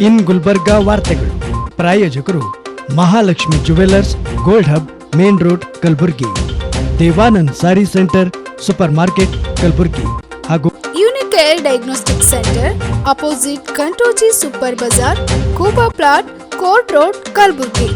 ಇನ್ ಗುಲ್ಬರ್ಗಾ ವಾರ್ತೆಗಳು ಪ್ರಾಯೋಜಕರು Mahalakshmi jewellers, gold hub, main road, Kalaburagi. Devanand sari centre, super market, Kalaburagi. ಹಾಗೂ Unicare diagnostic centre, opposite Kantoji super bazaar, ಕೂಬಾ plot, court road, Kalaburagi.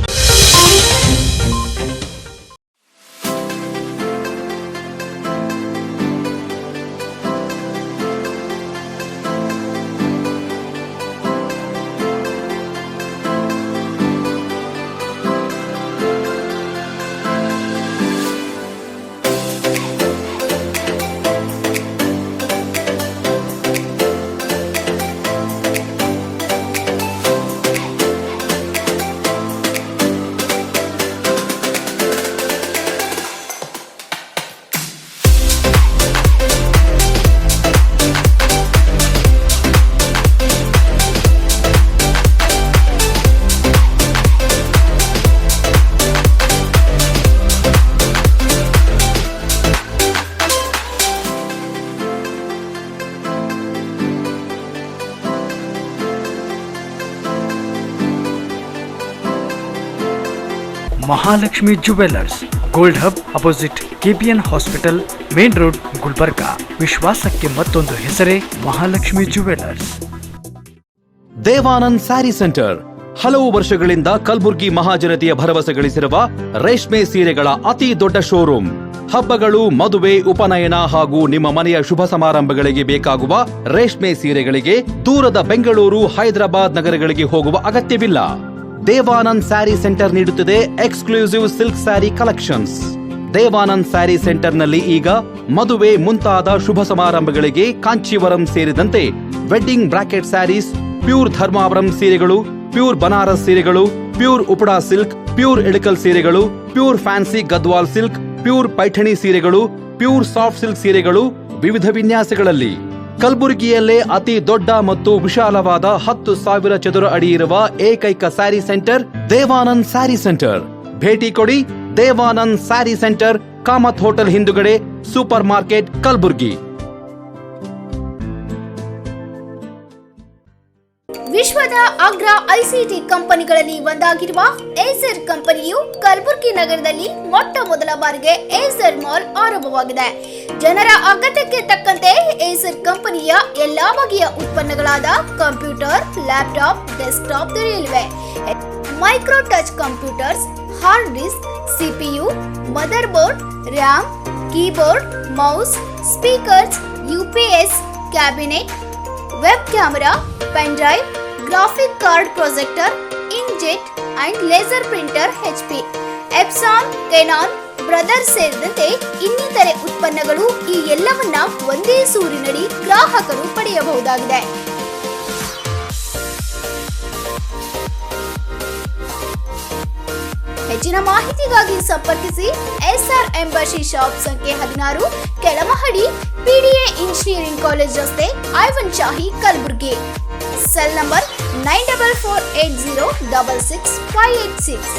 Mahalakshmi jewellers, gold hub, opposite KPN hospital, main road, Gulbarga. ವಿಶ್ವಾಸಕ್ಕೆ ಮತ್ತೊಂದು ಹೆಸರೇ Mahalakshmi jewellers. Devanand sari centre ಹಲವು ವರ್ಷಗಳಿಂದ ಕಲಬುರ್ಗಿ ಮಹಾಜನತೆಯ ಭರವಸೆ ಗಳಿಸಿರುವ ರೇಷ್ಮೆ ಸೀರೆಗಳ ಅತಿ ದೊಡ್ಡ ಶೋರೂಮ್. ಹಬ್ಬಗಳು, ಮದುವೆ, ಉಪನಯನ ಹಾಗೂ ನಿಮ್ಮ ಮನೆಯ ಶುಭ ಸಮಾರಂಭಗಳಿಗೆ ಬೇಕಾಗುವ ರೇಷ್ಮೆ ಸೀರೆಗಳಿಗೆ ದೂರದ ಬೆಂಗಳೂರು, ಹೈದರಾಬಾದ್ ನಗರಗಳಿಗೆ ಹೋಗುವ ಅಗತ್ಯವಿಲ್ಲ. ದೇವಾನಂದ್ ಸ್ಯಾರಿ ಸೆಂಟರ್ ನೀಡುತ್ತಿದೆ exclusive silk sari collections. Devanand sari ಸೆಂಟರ್ನಲ್ಲಿ ಈಗ ಮದುವೆ ಮುಂತಾದ ಶುಭ ಸಮಾರಂಭಗಳಿಗೆ ಕಾಂಚೀವರಂ ಸೇರಿದಂತೆ wedding bracket saris, pure Dharmavaram ಸೀರೆಗಳು, ಪ್ಯೂರ್ ಬನಾರಸ್ ಸೀರೆಗಳು, pure Uppada silk, pure Ilkal ಸೀರೆಗಳು, pure fancy Gadwal silk, pure Paithani ಸೀರೆಗಳು, ಪ್ಯೂರ್ ಸಾಫ್ಟ್ ಸಿಲ್ಕ್ ಸೀರೆಗಳು ವಿವಿಧ ವಿನ್ಯಾಸಗಳಲ್ಲಿ. ಕಲಬುರಗಿಯಲ್ಲೇ ಅತಿ ದೊಡ್ಡ ಮತ್ತು ವಿಶಾಲವಾದ 10,000 ಚದುರ ಅಡಿ ಇರುವ ಏಕೈಕ ಸ್ಯಾರಿ ಸೆಂಟರ್ ದೇವಾನಂದ್ ಸ್ಯಾರಿ ಸೆಂಟರ್. ಭೇಟಿ ಕೊಡಿ. ದೇವಾನಂದ್ ಸ್ಯಾರಿ ಸೆಂಟರ್, ಕಾಮತ್ ಹೋಟೆಲ್ ಹಿಂದುಗಡೆ, ಸೂಪರ್ ಮಾರ್ಕೆಟ್, ಕಲಬುರಗಿ. ವಿಶ್ವದ ಅಗ್ರ ಐಸಿಟಿ ಕಂಪನಿಗಳಲ್ಲಿ ಒಂದಾಗಿರುವ ಏಸರ್ ಕಂಪನಿಯು ಕಲಬುರಗಿ ನಗರದಲ್ಲಿ ಮೊಟ್ಟ ಮೊದಲ ಬಾರಿಗೆ ಏಸರ್ ಮಾಲ್ ಆರಂಭವಾಗಿದೆ. ಜನರ ಅಗತ್ಯಕ್ಕೆ ತಕ್ಕಂತೆ ಏಸರ್ ಕಂಪನಿಯ ಎಲ್ಲಾ ಬಗೆಯ ಉತ್ಪನ್ನಗಳಾದ ಕಂಪ್ಯೂಟರ್, ಲ್ಯಾಪ್ಟಾಪ್, ಡೆಸ್ಕ್ಟಾಪ್ ದೊರೆಯಲಿವೆ. Micro touch computers, hard disk, CPU, motherboard, RAM, keyboard, mouse, speakers, UPS, cabinet, web camera, pen drive, graphic card projector, inkjet and laser printer, HP, Epson, Canon, Brothers ಸೇರಿದಂತೆ ಇನ್ನಿತರೆ ಉತ್ಪನ್ನಗಳು ಈ ಎಲ್ಲವನ್ನ ಒಂದೇ ಸೂರಿನಡಿ ಗ್ರಾಹಕರು ಪಡೆಯಬಹುದಾಗಿದೆ. ಹೆಚ್ಚಿನ ಮಾಹಿತಿಗಾಗಿ ಸಂಪರ್ಕಿಸಿ SR ಎಂಬಸಿ ಶಾಪ್ ಸಂಖ್ಯೆ 16, ಕೆಳಮಹಡಿ, PDA ಇಂಜಿನಿಯರಿಂಗ್ ಕಾಲೇಜ್ ರಸ್ತೆ, Aiwan Shahi, Kalaburagi. Cell number 9448066586.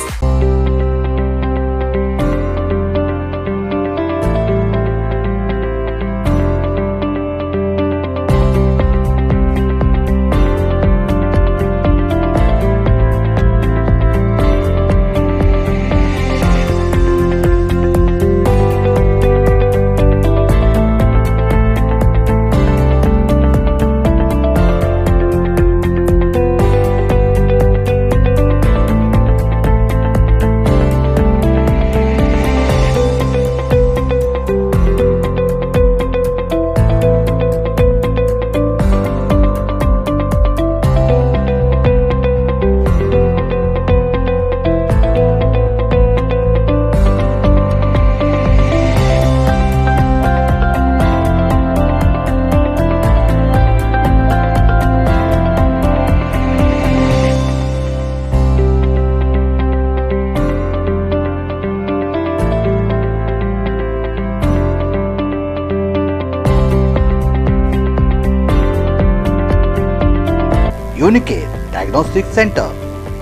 Unicare Diagnostic Center,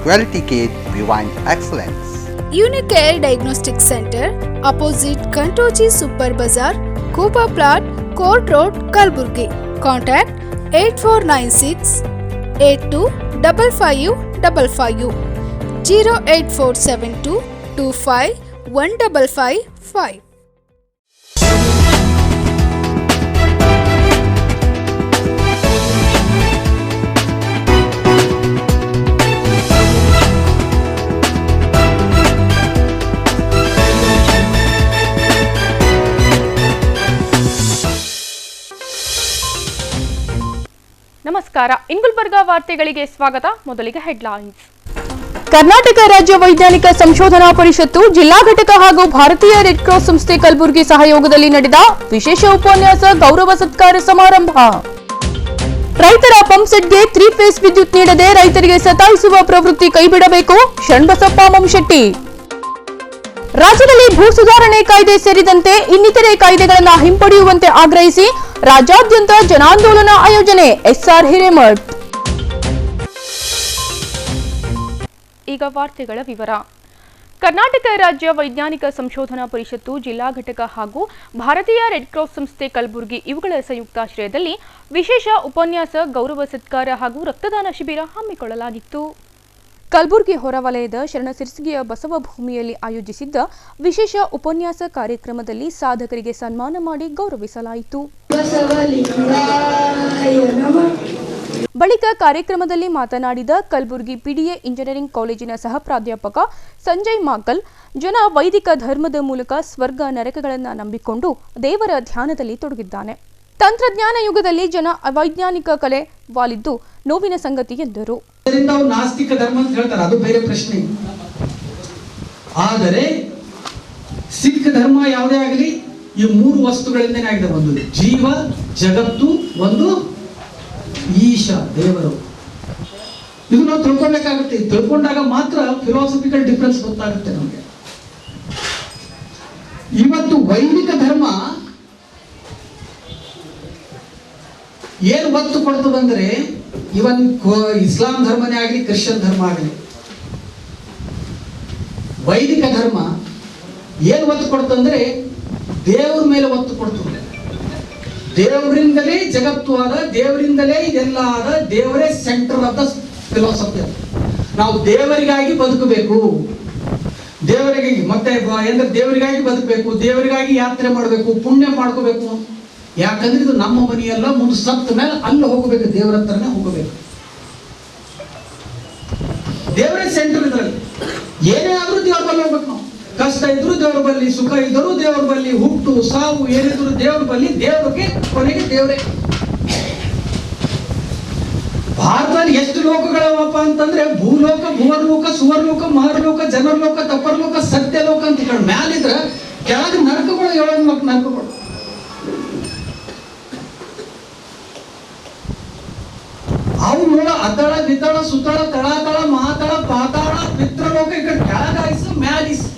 Quality Care Beyond Excellence. Unicare Diagnostic Center, opposite Kantoji Super Bazaar, Kuba Plot, Court Road, Kalburgi. Contact 8496 825555 08472 251555. ನಮಸ್ಕಾರ. ಗುಲ್ಬರ್ಗಾ ವಾರ್ತೆಗಳಿಗೆ ಸ್ವಾಗತ. ಮೊದಲಿಗೆ ಹೆಡ್ಲೈನ್ಸ್. ಕರ್ನಾಟಕ ರಾಜ್ಯ ವೈಜ್ಞಾನಿಕ ಸಂಶೋಧನಾ ಪರಿಷತ್ತು ಜಿಲ್ಲಾ ಘಟಕ ಹಾಗೂ ಭಾರತೀಯ ರೆಡ್ ಕ್ರಾಸ್ ಸಂಸ್ಥೆ ಕಲಬುರಗಿ ಸಹಯೋಗದಲ್ಲಿ ನಡೆದ ವಿಶೇಷ ಉಪನ್ಯಾಸ ಗೌರವ ಸತ್ಕಾರ ಸಮಾರಂಭ. ರೈತರ ಪಂಪ್ಸೆಟ್ಗೆ 3 ಫೇಸ್ ವಿದ್ಯುತ್ ನೀಡದೆ ರೈತರಿಗೆ ಸತಾಯಿಸುವ ಪ್ರವೃತ್ತಿ ಕೈಬಿಡಬೇಕು, ಶರಣಬಸಪ್ಪ ಮಮ್ಮಶೆಟ್ಟಿ. ರಾಜ್ಯದಲ್ಲಿ ಭೂ ಸುಧಾರಣೆ ಕಾಯ್ದೆ ಸೇರಿದಂತೆ ಇನ್ನಿತರೆ ಕಾಯ್ದೆಗಳನ್ನು ಹಿಂಪಡೆಯುವಂತೆ ಆಗ್ರಹಿಸಿ ರಾಜ್ಯಾದ್ಯಂತ ಜನಾಂದೋಲನ ಆಯೋಜನೆ. ಎಸ್ಆರ್ ಹಿರೇಮಠ್. ಈಗ ವಾರ್ತೆಗಳ ವಿವರ. ಕರ್ನಾಟಕ ರಾಜ್ಯ ವೈಜ್ಞಾನಿಕ ಸಂಶೋಧನಾ ಪರಿಷತ್ತು ಜಿಲ್ಲಾ ಘಟಕ ಹಾಗೂ ಭಾರತೀಯ ರೆಡ್ ಕ್ರಾಸ್ ಸಂಸ್ಥೆ ಕಲಬುರಗಿ ಇವುಗಳ ಸಂಯುಕ್ತಾಶ್ರಯದಲ್ಲಿ ವಿಶೇಷ ಉಪನ್ಯಾಸ ಗೌರವ ಸತ್ಕಾರ ಹಾಗೂ ರಕ್ತದಾನ ಶಿಬಿರ ಹಮ್ಮಿಕೊಳ್ಳಲಾಗಿತ್ತು. ಕಲಬುರಗಿ ಹೊರವಲಯದ ಶರಣಸಿರ್ಸಿಗೆಯ ಬಸವ ಭೂಮಿಯಲ್ಲಿ ಆಯೋಜಿಸಿದ್ದ ವಿಶೇಷ ಉಪನ್ಯಾಸ ಕಾರ್ಯಕ್ರಮದಲ್ಲಿ ಸಾಧಕರಿಗೆ ಸನ್ಮಾನ ಮಾಡಿ ಗೌರವಿಸಲಾಯಿತು. ಬಳಿಕ ಕಾರ್ಯಕ್ರಮದಲ್ಲಿ ಮಾತನಾಡಿದ ಕಲಬುರಗಿ ಪಿಡಿಎ ಇಂಜಿನಿಯರಿಂಗ್ ಕಾಲೇಜಿನ ಸಹ ಪ್ರಾಧ್ಯಾಪಕ ಸಂಜಯ್ ಮಾಕಲ್, ಜನ ವೈದಿಕ ಧರ್ಮದ ಮೂಲಕ ಸ್ವರ್ಗ ನರಕಗಳನ್ನು ನಂಬಿಕೊಂಡು ದೇವರ ಧ್ಯಾನದಲ್ಲಿ ತೊಡಗಿದ್ದಾನೆ. ತಂತ್ರಜ್ಞಾನ ಯುಗದಲ್ಲಿ ಜನ ಅವೈಜ್ಞಾನಿಕ ಕಲೆ ವಾಲಿದ್ದು ನೋವಿನ ಸಂಗತಿ ಎಂದರು. ನಾಸ್ತಿಕ ಧರ್ಮ ಅಂತ ಹೇಳ್ತಾರೆ, ಅದು ಬೇರೆ ಪ್ರಶ್ನೆ. ಆದರೆ ಸಿಖ್ ಧರ್ಮ ಯಾವುದೇ ಆಗಲಿ ಈ 3 ವಸ್ತುಗಳಿಂದನೇ ಆಗಿದೆ. ಒಂದು ಜೀವ, ಜಗತ್ತು, ಒಂದು ಈಶ ದೇವರು. ಇದು ನಾವು ತಿಳ್ಕೊಬೇಕಾಗುತ್ತೆ. ತಿಳ್ಕೊಂಡಾಗ ಮಾತ್ರ ಫಿಲಾಸಫಿಕಲ್ ಡಿಫರೆನ್ಸ್ ಗೊತ್ತಾಗುತ್ತೆ ನಮಗೆ. ಇವತ್ತು ವೈದಿಕ ಧರ್ಮ ಏನು ಒತ್ತು ಕೊಡ್ತದಂದ್ರೆ, ಇವನ್ ಇಸ್ಲಾಂ ಧರ್ಮನೇ ಆಗಲಿ ಕ್ರಿಶ್ಚಿಯನ್ ಧರ್ಮ ಆಗಲಿ, ವೈದಿಕ ಧರ್ಮ ಏನು ಒತ್ತು ಕೊಡ್ತಂದ್ರೆ ದೇವ್ರ ಮೇಲೆ ಒತ್ತು ಕೊಡ್ತದೆ. ದೇವರಿಂದಲೇ ಜಗತ್ತು ಆದ, ದೇವರಿಂದಲೇ ಇದೆಲ್ಲ ಆದ, ದೇವರೇ ಸೆಂಟರ್ ಆಫ್ ದ ಫಿಲಾಸಫಿ. ನಾವು ದೇವರಿಗಾಗಿ ಬದುಕಬೇಕು, ದೇವರಿಗಾಗಿ ಮತ್ತೆ ಅಂದ್ರೆ ದೇವರಿಗಾಗಿ ಬದುಕಬೇಕು, ದೇವರಿಗಾಗಿ ಯಾತ್ರೆ ಮಾಡಬೇಕು, ಪುಣ್ಯ ಮಾಡ್ಕೋಬೇಕು. ಯಾಕಂದ್ರೆ ಇದು ನಮ್ಮ ಮನೆಯೆಲ್ಲ, ಮುಂದೆ ಸತ್ತ ಮೇಲೆ ಅಲ್ಲಿ ಹೋಗಬೇಕು, ದೇವರ ಹತ್ರನೇ ಹೋಗಬೇಕು. ದೇವರೇ ಸೆಂಟರ್. ಇದರಲ್ಲಿ ಏನೇ ಆದ್ರೂ ದೇವರ ಬಲ್ಲಿ ಹೋಗ್ಬೇಕು. ನಾವು ಕಷ್ಟ ಇದ್ರು ದೇವರ ಬಲ್ಲಿ, ಸುಖ ಇದ್ದರೂ ದೇವರ ಬಲ್ಲಿ, ಹುಟ್ಟು ಸಾವು ಏನಿದ್ರು ದೇವರ ಬಲ್ಲಿ, ದೇವರಿಗೆ ಕೊನೆಗೆ ದೇವರೇ. ಭಾರತದಲ್ಲಿ ಎಷ್ಟು ಲೋಕಗಳವಪ್ಪ ಅಂತಂದ್ರೆ ಭೂಲೋಕ, ಭುವರ್ಲೋಕ, ಸುವರ್ಲೋಕ, ಮಹರ್ಲೋಕ, ಜನರ್ಲೋಕ, ತಪರ್ಲೋಕ, ಸತ್ಯಲೋಕ ಅಂತ ಹೇಳಿ ಮ್ಯಾಲಿದ್ರ ಕೆಳಗೆ ನರಕಗಳು, 7 ನರಕಗಳು. ಅವು ನೋಡ ಅತಳ ವಿತಳ ಸುತಳ ತಳಾತಳ ಮಹಾತಳ ಪಾತಾಳ ಪಿತೃಲೋಕ, ಈ ಕಡೆ ಕೆಳಗಾಯಿಸು ಮ್ಯಾಲಿಸು.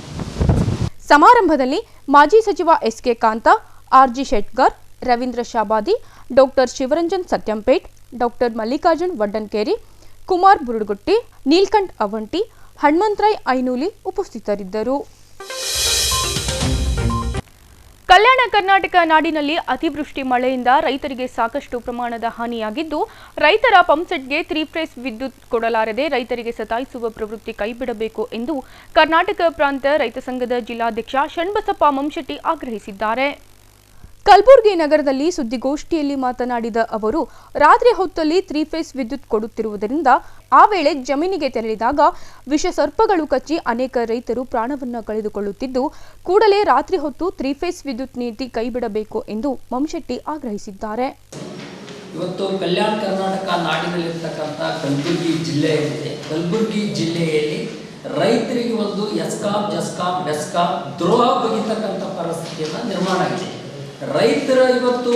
ಸಮಾರಂಭದಲ್ಲಿ ಮಾಜಿ ಸಚಿವ ಎಸ್ಕೆ ಕಾಂತ, ಆರ್ಜಿ ಶೆಟ್ಗರ್, ರವೀಂದ್ರ ಶಾಬಾದಿ, ಡಾಕ್ಟರ್ ಶಿವರಂಜನ್ ಸತ್ಯಂಪೇಟ್, ಡಾಕ್ಟರ್ ಮಲ್ಲಿಕಾರ್ಜುನ್ ವಡ್ಡನ್ಕೇರಿ, ಕುಮಾರ್ ಬುರುಡುಗುಟ್ಟಿ, ನೀಲ್ಕಂಠ್ ಅವಂಟಿ, ಹನುಮಂತರಾಯ್ ಐನೂಲಿ ಉಪಸ್ಥಿತರಿದ್ದರು. ಕಲ್ಯಾಣ ಕರ್ನಾಟಕ ನಾಡಿನಲ್ಲಿ ಅತಿವೃಷ್ಟಿ ಮಳೆಯಿಂದ ರೈತರಿಗೆ ಸಾಕಷ್ಟು ಪ್ರಮಾಣದ ಹಾನಿಯಾಗಿದ್ದು, ರೈತರ ಪಂಪ್ಸೆಟ್ಗೆ 3 ಫೇಸ್ ವಿದ್ಯುತ್ ಕೊಡಲಾರದೆ ರೈತರಿಗೆ ಸತಾಯಿಸುವ ಪ್ರವೃತ್ತಿ ಕೈಬಿಡಬೇಕು ಎಂದು ಕರ್ನಾಟಕ ಪ್ರಾಂತ ರೈತ ಸಂಘದ ಜಿಲ್ಲಾಧ್ಯಕ್ಷ ಶರಣಬಸಪ್ಪ ಮಮ್ಮಶೆಟ್ಟಿ ಆಗ್ರಹಿಸಿದ್ದಾರೆ. ಕಲಬುರಗಿ ನಗರದಲ್ಲಿ ಸುದ್ದಿಗೋಷ್ಠಿಯಲ್ಲಿ ಮಾತನಾಡಿದ ಅವರು, ರಾತ್ರಿ ಹೊತ್ತಲ್ಲಿ 3 ಫೇಸ್ ವಿದ್ಯುತ್ ಕೊಡುತ್ತಿರುವುದರಿಂದ ಆ ವೇಳೆ ಜಮೀನಿಗೆ ತೆರಳಿದಾಗ ವಿಷ ಸರ್ಪಗಳು ಕಚ್ಚಿ ಅನೇಕ ರೈತರು ಪ್ರಾಣವನ್ನು ಕಳೆದುಕೊಳ್ಳುತ್ತಿದ್ದು, ಕೂಡಲೇ ರಾತ್ರಿ ಹೊತ್ತು 3 ಫೇಸ್ ವಿದ್ಯುತ್ ನೀತಿ ಕೈಬಿಡಬೇಕು ಎಂದು ಮಮ್ಮಶೆಟ್ಟಿ ಆಗ್ರಹಿಸಿದ್ದಾರೆ. ಇವತ್ತು ಕಲ್ಯಾಣ ಕರ್ನಾಟಕ ನಾಡಿನಲ್ಲಿರ್ತಕ್ಕಂಥ ಕಲಬುರಗಿ ಜಿಲ್ಲೆ ಏನಿದೆ, ಕಲಬುರಗಿ ಜಿಲ್ಲೆಯಲ್ಲಿ ರೈತರಿಗೆ ಒಂದು ಎಸ್ಕಾಂ, ಜಸ್ಕಾಂ, ಡೆಸ್ಕಾಂ ದ್ರೋಹ ಬಗೆತಕ್ಕಂಥ ಪರಿಸ್ಥಿತಿಯನ್ನು ನಿರ್ಮಾಣ ಆಗಿದೆ. ರೈತರ ಇವತ್ತು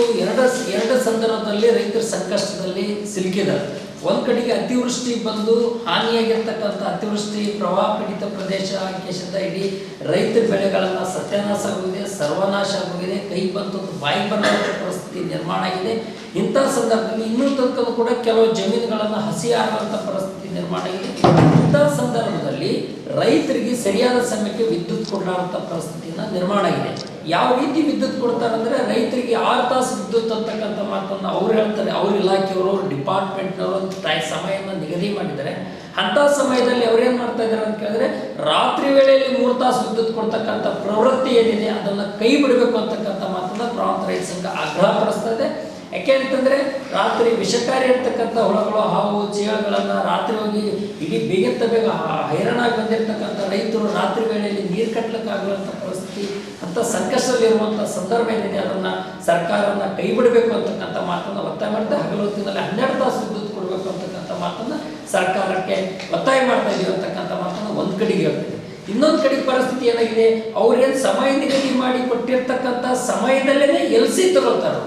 ಎರಡು ಸಂದರ್ಭದಲ್ಲಿ ರೈತರ ಸಂಕಷ್ಟದಲ್ಲಿ ಸಿಲುಕಿದ್ದಾರೆ. ಒಂದು ಕಡೆಗೆ ಅತಿವೃಷ್ಟಿ ಬಂದು ಹಾನಿಯಾಗಿರ್ತಕ್ಕಂಥ ಅತಿವೃಷ್ಟಿ ಪ್ರವಾಹ ಪೀಡಿತ ಪ್ರದೇಶ ಕೇಶದ ಇಡೀ ರೈತರ ಬೆಳೆಗಳನ್ನು ಸತ್ಯಾನಾಶ ಆಗೋಗಿದೆ, ಸರ್ವನಾಶ ಆಗೋಗಿದೆ, ಕೈ ಬಂತು ಬಾಯಿ ಬರುವಂಥ ಪರಿಸ್ಥಿತಿ ನಿರ್ಮಾಣ ಆಗಿದೆ. ಇಂಥ ಸಂದರ್ಭದಲ್ಲಿ ಇನ್ನೂ ತನಕ ಕೂಡ ಕೆಲವು ಜಮೀನುಗಳನ್ನು ಹಸಿ ಆಗುವಂಥ ಪರಿಸ್ಥಿತಿ ನಿರ್ಮಾಣ ಆಗಿದೆ. ಇಂಥ ಸಂದರ್ಭದಲ್ಲಿ ರೈತರಿಗೆ ಸರಿಯಾದ ಸಮಯಕ್ಕೆ ವಿದ್ಯುತ್ ಕೊಡಲಾರಂಥ ಪರಿಸ್ಥಿತಿಯನ್ನು ನಿರ್ಮಾಣ ಆಗಿದೆ. ಯಾವ ರೀತಿ ವಿದ್ಯುತ್ ಕೊಡ್ತಾರೆ ಅಂದರೆ ರೈತರಿಗೆ 6 ತಾಸು ವಿದ್ಯುತ್ ಅಂತಕ್ಕಂಥ ಮಾತನ್ನು ಅವ್ರು ಹೇಳ್ತಾರೆ. ಅವ್ರ ಇಲಾಖೆಯವರು, ಅವ್ರ ಡಿಪಾರ್ಟ್ಮೆಂಟ್ನವರು ಸಮಯವನ್ನು ನಿಗದಿ ಮಾಡಿದ್ದಾರೆ. ಅಂಥ ಸಮಯದಲ್ಲಿ ಅವ್ರೇನು ಮಾಡ್ತಾ ಇದ್ದಾರೆ ಅಂತ ಕೇಳಿದ್ರೆ, ರಾತ್ರಿ ವೇಳೆಯಲ್ಲಿ 3 ತಾಸು ವಿದ್ಯುತ್ ಕೊಡ್ತಕ್ಕಂಥ ಪ್ರವೃತ್ತಿ ಏನಿದೆ ಅದನ್ನು ಕೈ ಬಿಡಬೇಕು ಅಂತಕ್ಕಂಥ ಮಾತನ್ನು ಪ್ರಾಂತ ರೈತ ಸಂಘ ಆಗ್ರಹ ಪಡಿಸ್ತಾ ಇದೆ. ಯಾಕೆ ಅಂತಂದರೆ ರಾತ್ರಿ ವಿಷಕಾರಿ ಇರ್ತಕ್ಕಂಥ ಹುಳಗಳು, ಹಾವು, ಚೇಳುಗಳನ್ನು ರಾತ್ರಿ ಹೋಗಿ ಇಡೀ ಬೇಗಂತ ಬೇಗ ಹೈರಾಣಾಗಿ ಬಂದಿರತಕ್ಕಂಥ ರೈತರು ರಾತ್ರಿ ವೇಳೆಯಲ್ಲಿ ನೀರು ಕಟ್ಟಲಿಕ್ಕಾಗುವಂಥ ಪರಿಸ್ಥಿತಿ, ಅಂಥ ಸಂಕಷ್ಟದಲ್ಲಿರುವಂಥ ಸಂದರ್ಭ ಏನಿದೆ ಅದನ್ನು ಸರ್ಕಾರನ ಕೈ ಬಿಡಬೇಕು ಅಂತಕ್ಕಂಥ ಮಾತನ್ನು ಒತ್ತಾಯ ಮಾಡಿದೆ. ಹಗಲು ಹೊತ್ತಿನಲ್ಲಿ 12 ತಾಸು ವಿದ್ಯುತ್ ಕೊಡಬೇಕು ಅಂತಕ್ಕಂಥ ಮಾತನ್ನು ಸರ್ಕಾರಕ್ಕೆ ಒತ್ತಾಯ ಮಾಡ್ತಾ ಇದೀವಿ ಅಂತಕ್ಕಂಥ ಮಾತನ್ನು ಒಂದು ಕಡೆಗೆ ಹೇಳ್ತೀವಿ. ಇನ್ನೊಂದು ಕಡೆಗೆ ಪರಿಸ್ಥಿತಿ ಏನಾಗಿದೆ, ಅವ್ರೇನು ಸಮಯ ನಿಗದಿ ಮಾಡಿ ಕೊಟ್ಟಿರ್ತಕ್ಕಂಥ ಸಮಯದಲ್ಲೇ LC ತಗೊಳ್ತಾರೆ.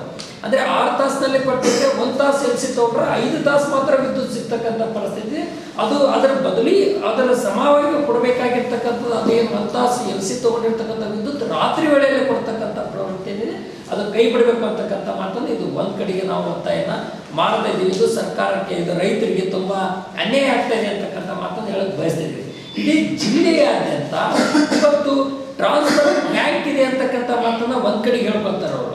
ಅಂದರೆ 6 ತಾಸಿನಲ್ಲಿ ಕೊಟ್ಟಿದ್ರೆ 1 ತಾಸು LC ತಗೊಂಡ್ರೆ 5 ತಾಸು ಮಾತ್ರ ವಿದ್ಯುತ್ ಸಿಗ್ತಕ್ಕಂಥ ಪರಿಸ್ಥಿತಿ. ಅದು ಅದರ ಬದಲಿ ಅದರ ಸಮವಾಗಿ ಕೊಡಬೇಕಾಗಿರ್ತಕ್ಕಂಥದ್ದು ಅದೇನು 1 ತಾಸು LC ತಗೊಂಡಿರ್ತಕ್ಕಂಥ ವಿದ್ಯುತ್ ರಾತ್ರಿ ವೇಳೆಯಲ್ಲೇ ಕೊಡ್ತಕ್ಕಂಥ ಪ್ರವೃತ್ತಿ ಏನಿದೆ ಅದು ಕೈ ಬಿಡಬೇಕು ಅಂತಕ್ಕಂಥ ಮಾತನ್ನು ಇದು ಒಂದು ಕಡೆಗೆ ನಾವು ಒತ್ತಾಯನ ಮಾಡ್ತಾ ಇದ್ದೀವಿ. ಇದು ಸರ್ಕಾರಕ್ಕೆ, ಇದು ರೈತರಿಗೆ ತುಂಬ ಅನ್ಯಾಯ ಆಗ್ತಾ ಇದೆ ಅಂತಕ್ಕಂಥ ಮಾತನ್ನು ಹೇಳಕ್ಕೆ ಬಯಸ್ತಿದ್ದೀವಿ. ಇಡೀ ಜಿಲ್ಲೆಯಾದ್ಯಂತ ಇವತ್ತು ಟ್ರಾನ್ಸ್ಫರ್ ಬ್ಯಾಂಕ್ ಇದೆ ಅಂತಕ್ಕಂಥ ಮಾತನ್ನು ಒಂದು ಕಡೆಗೆ ಹೇಳ್ಕೊಳ್ತಾರೆ ಅವರು,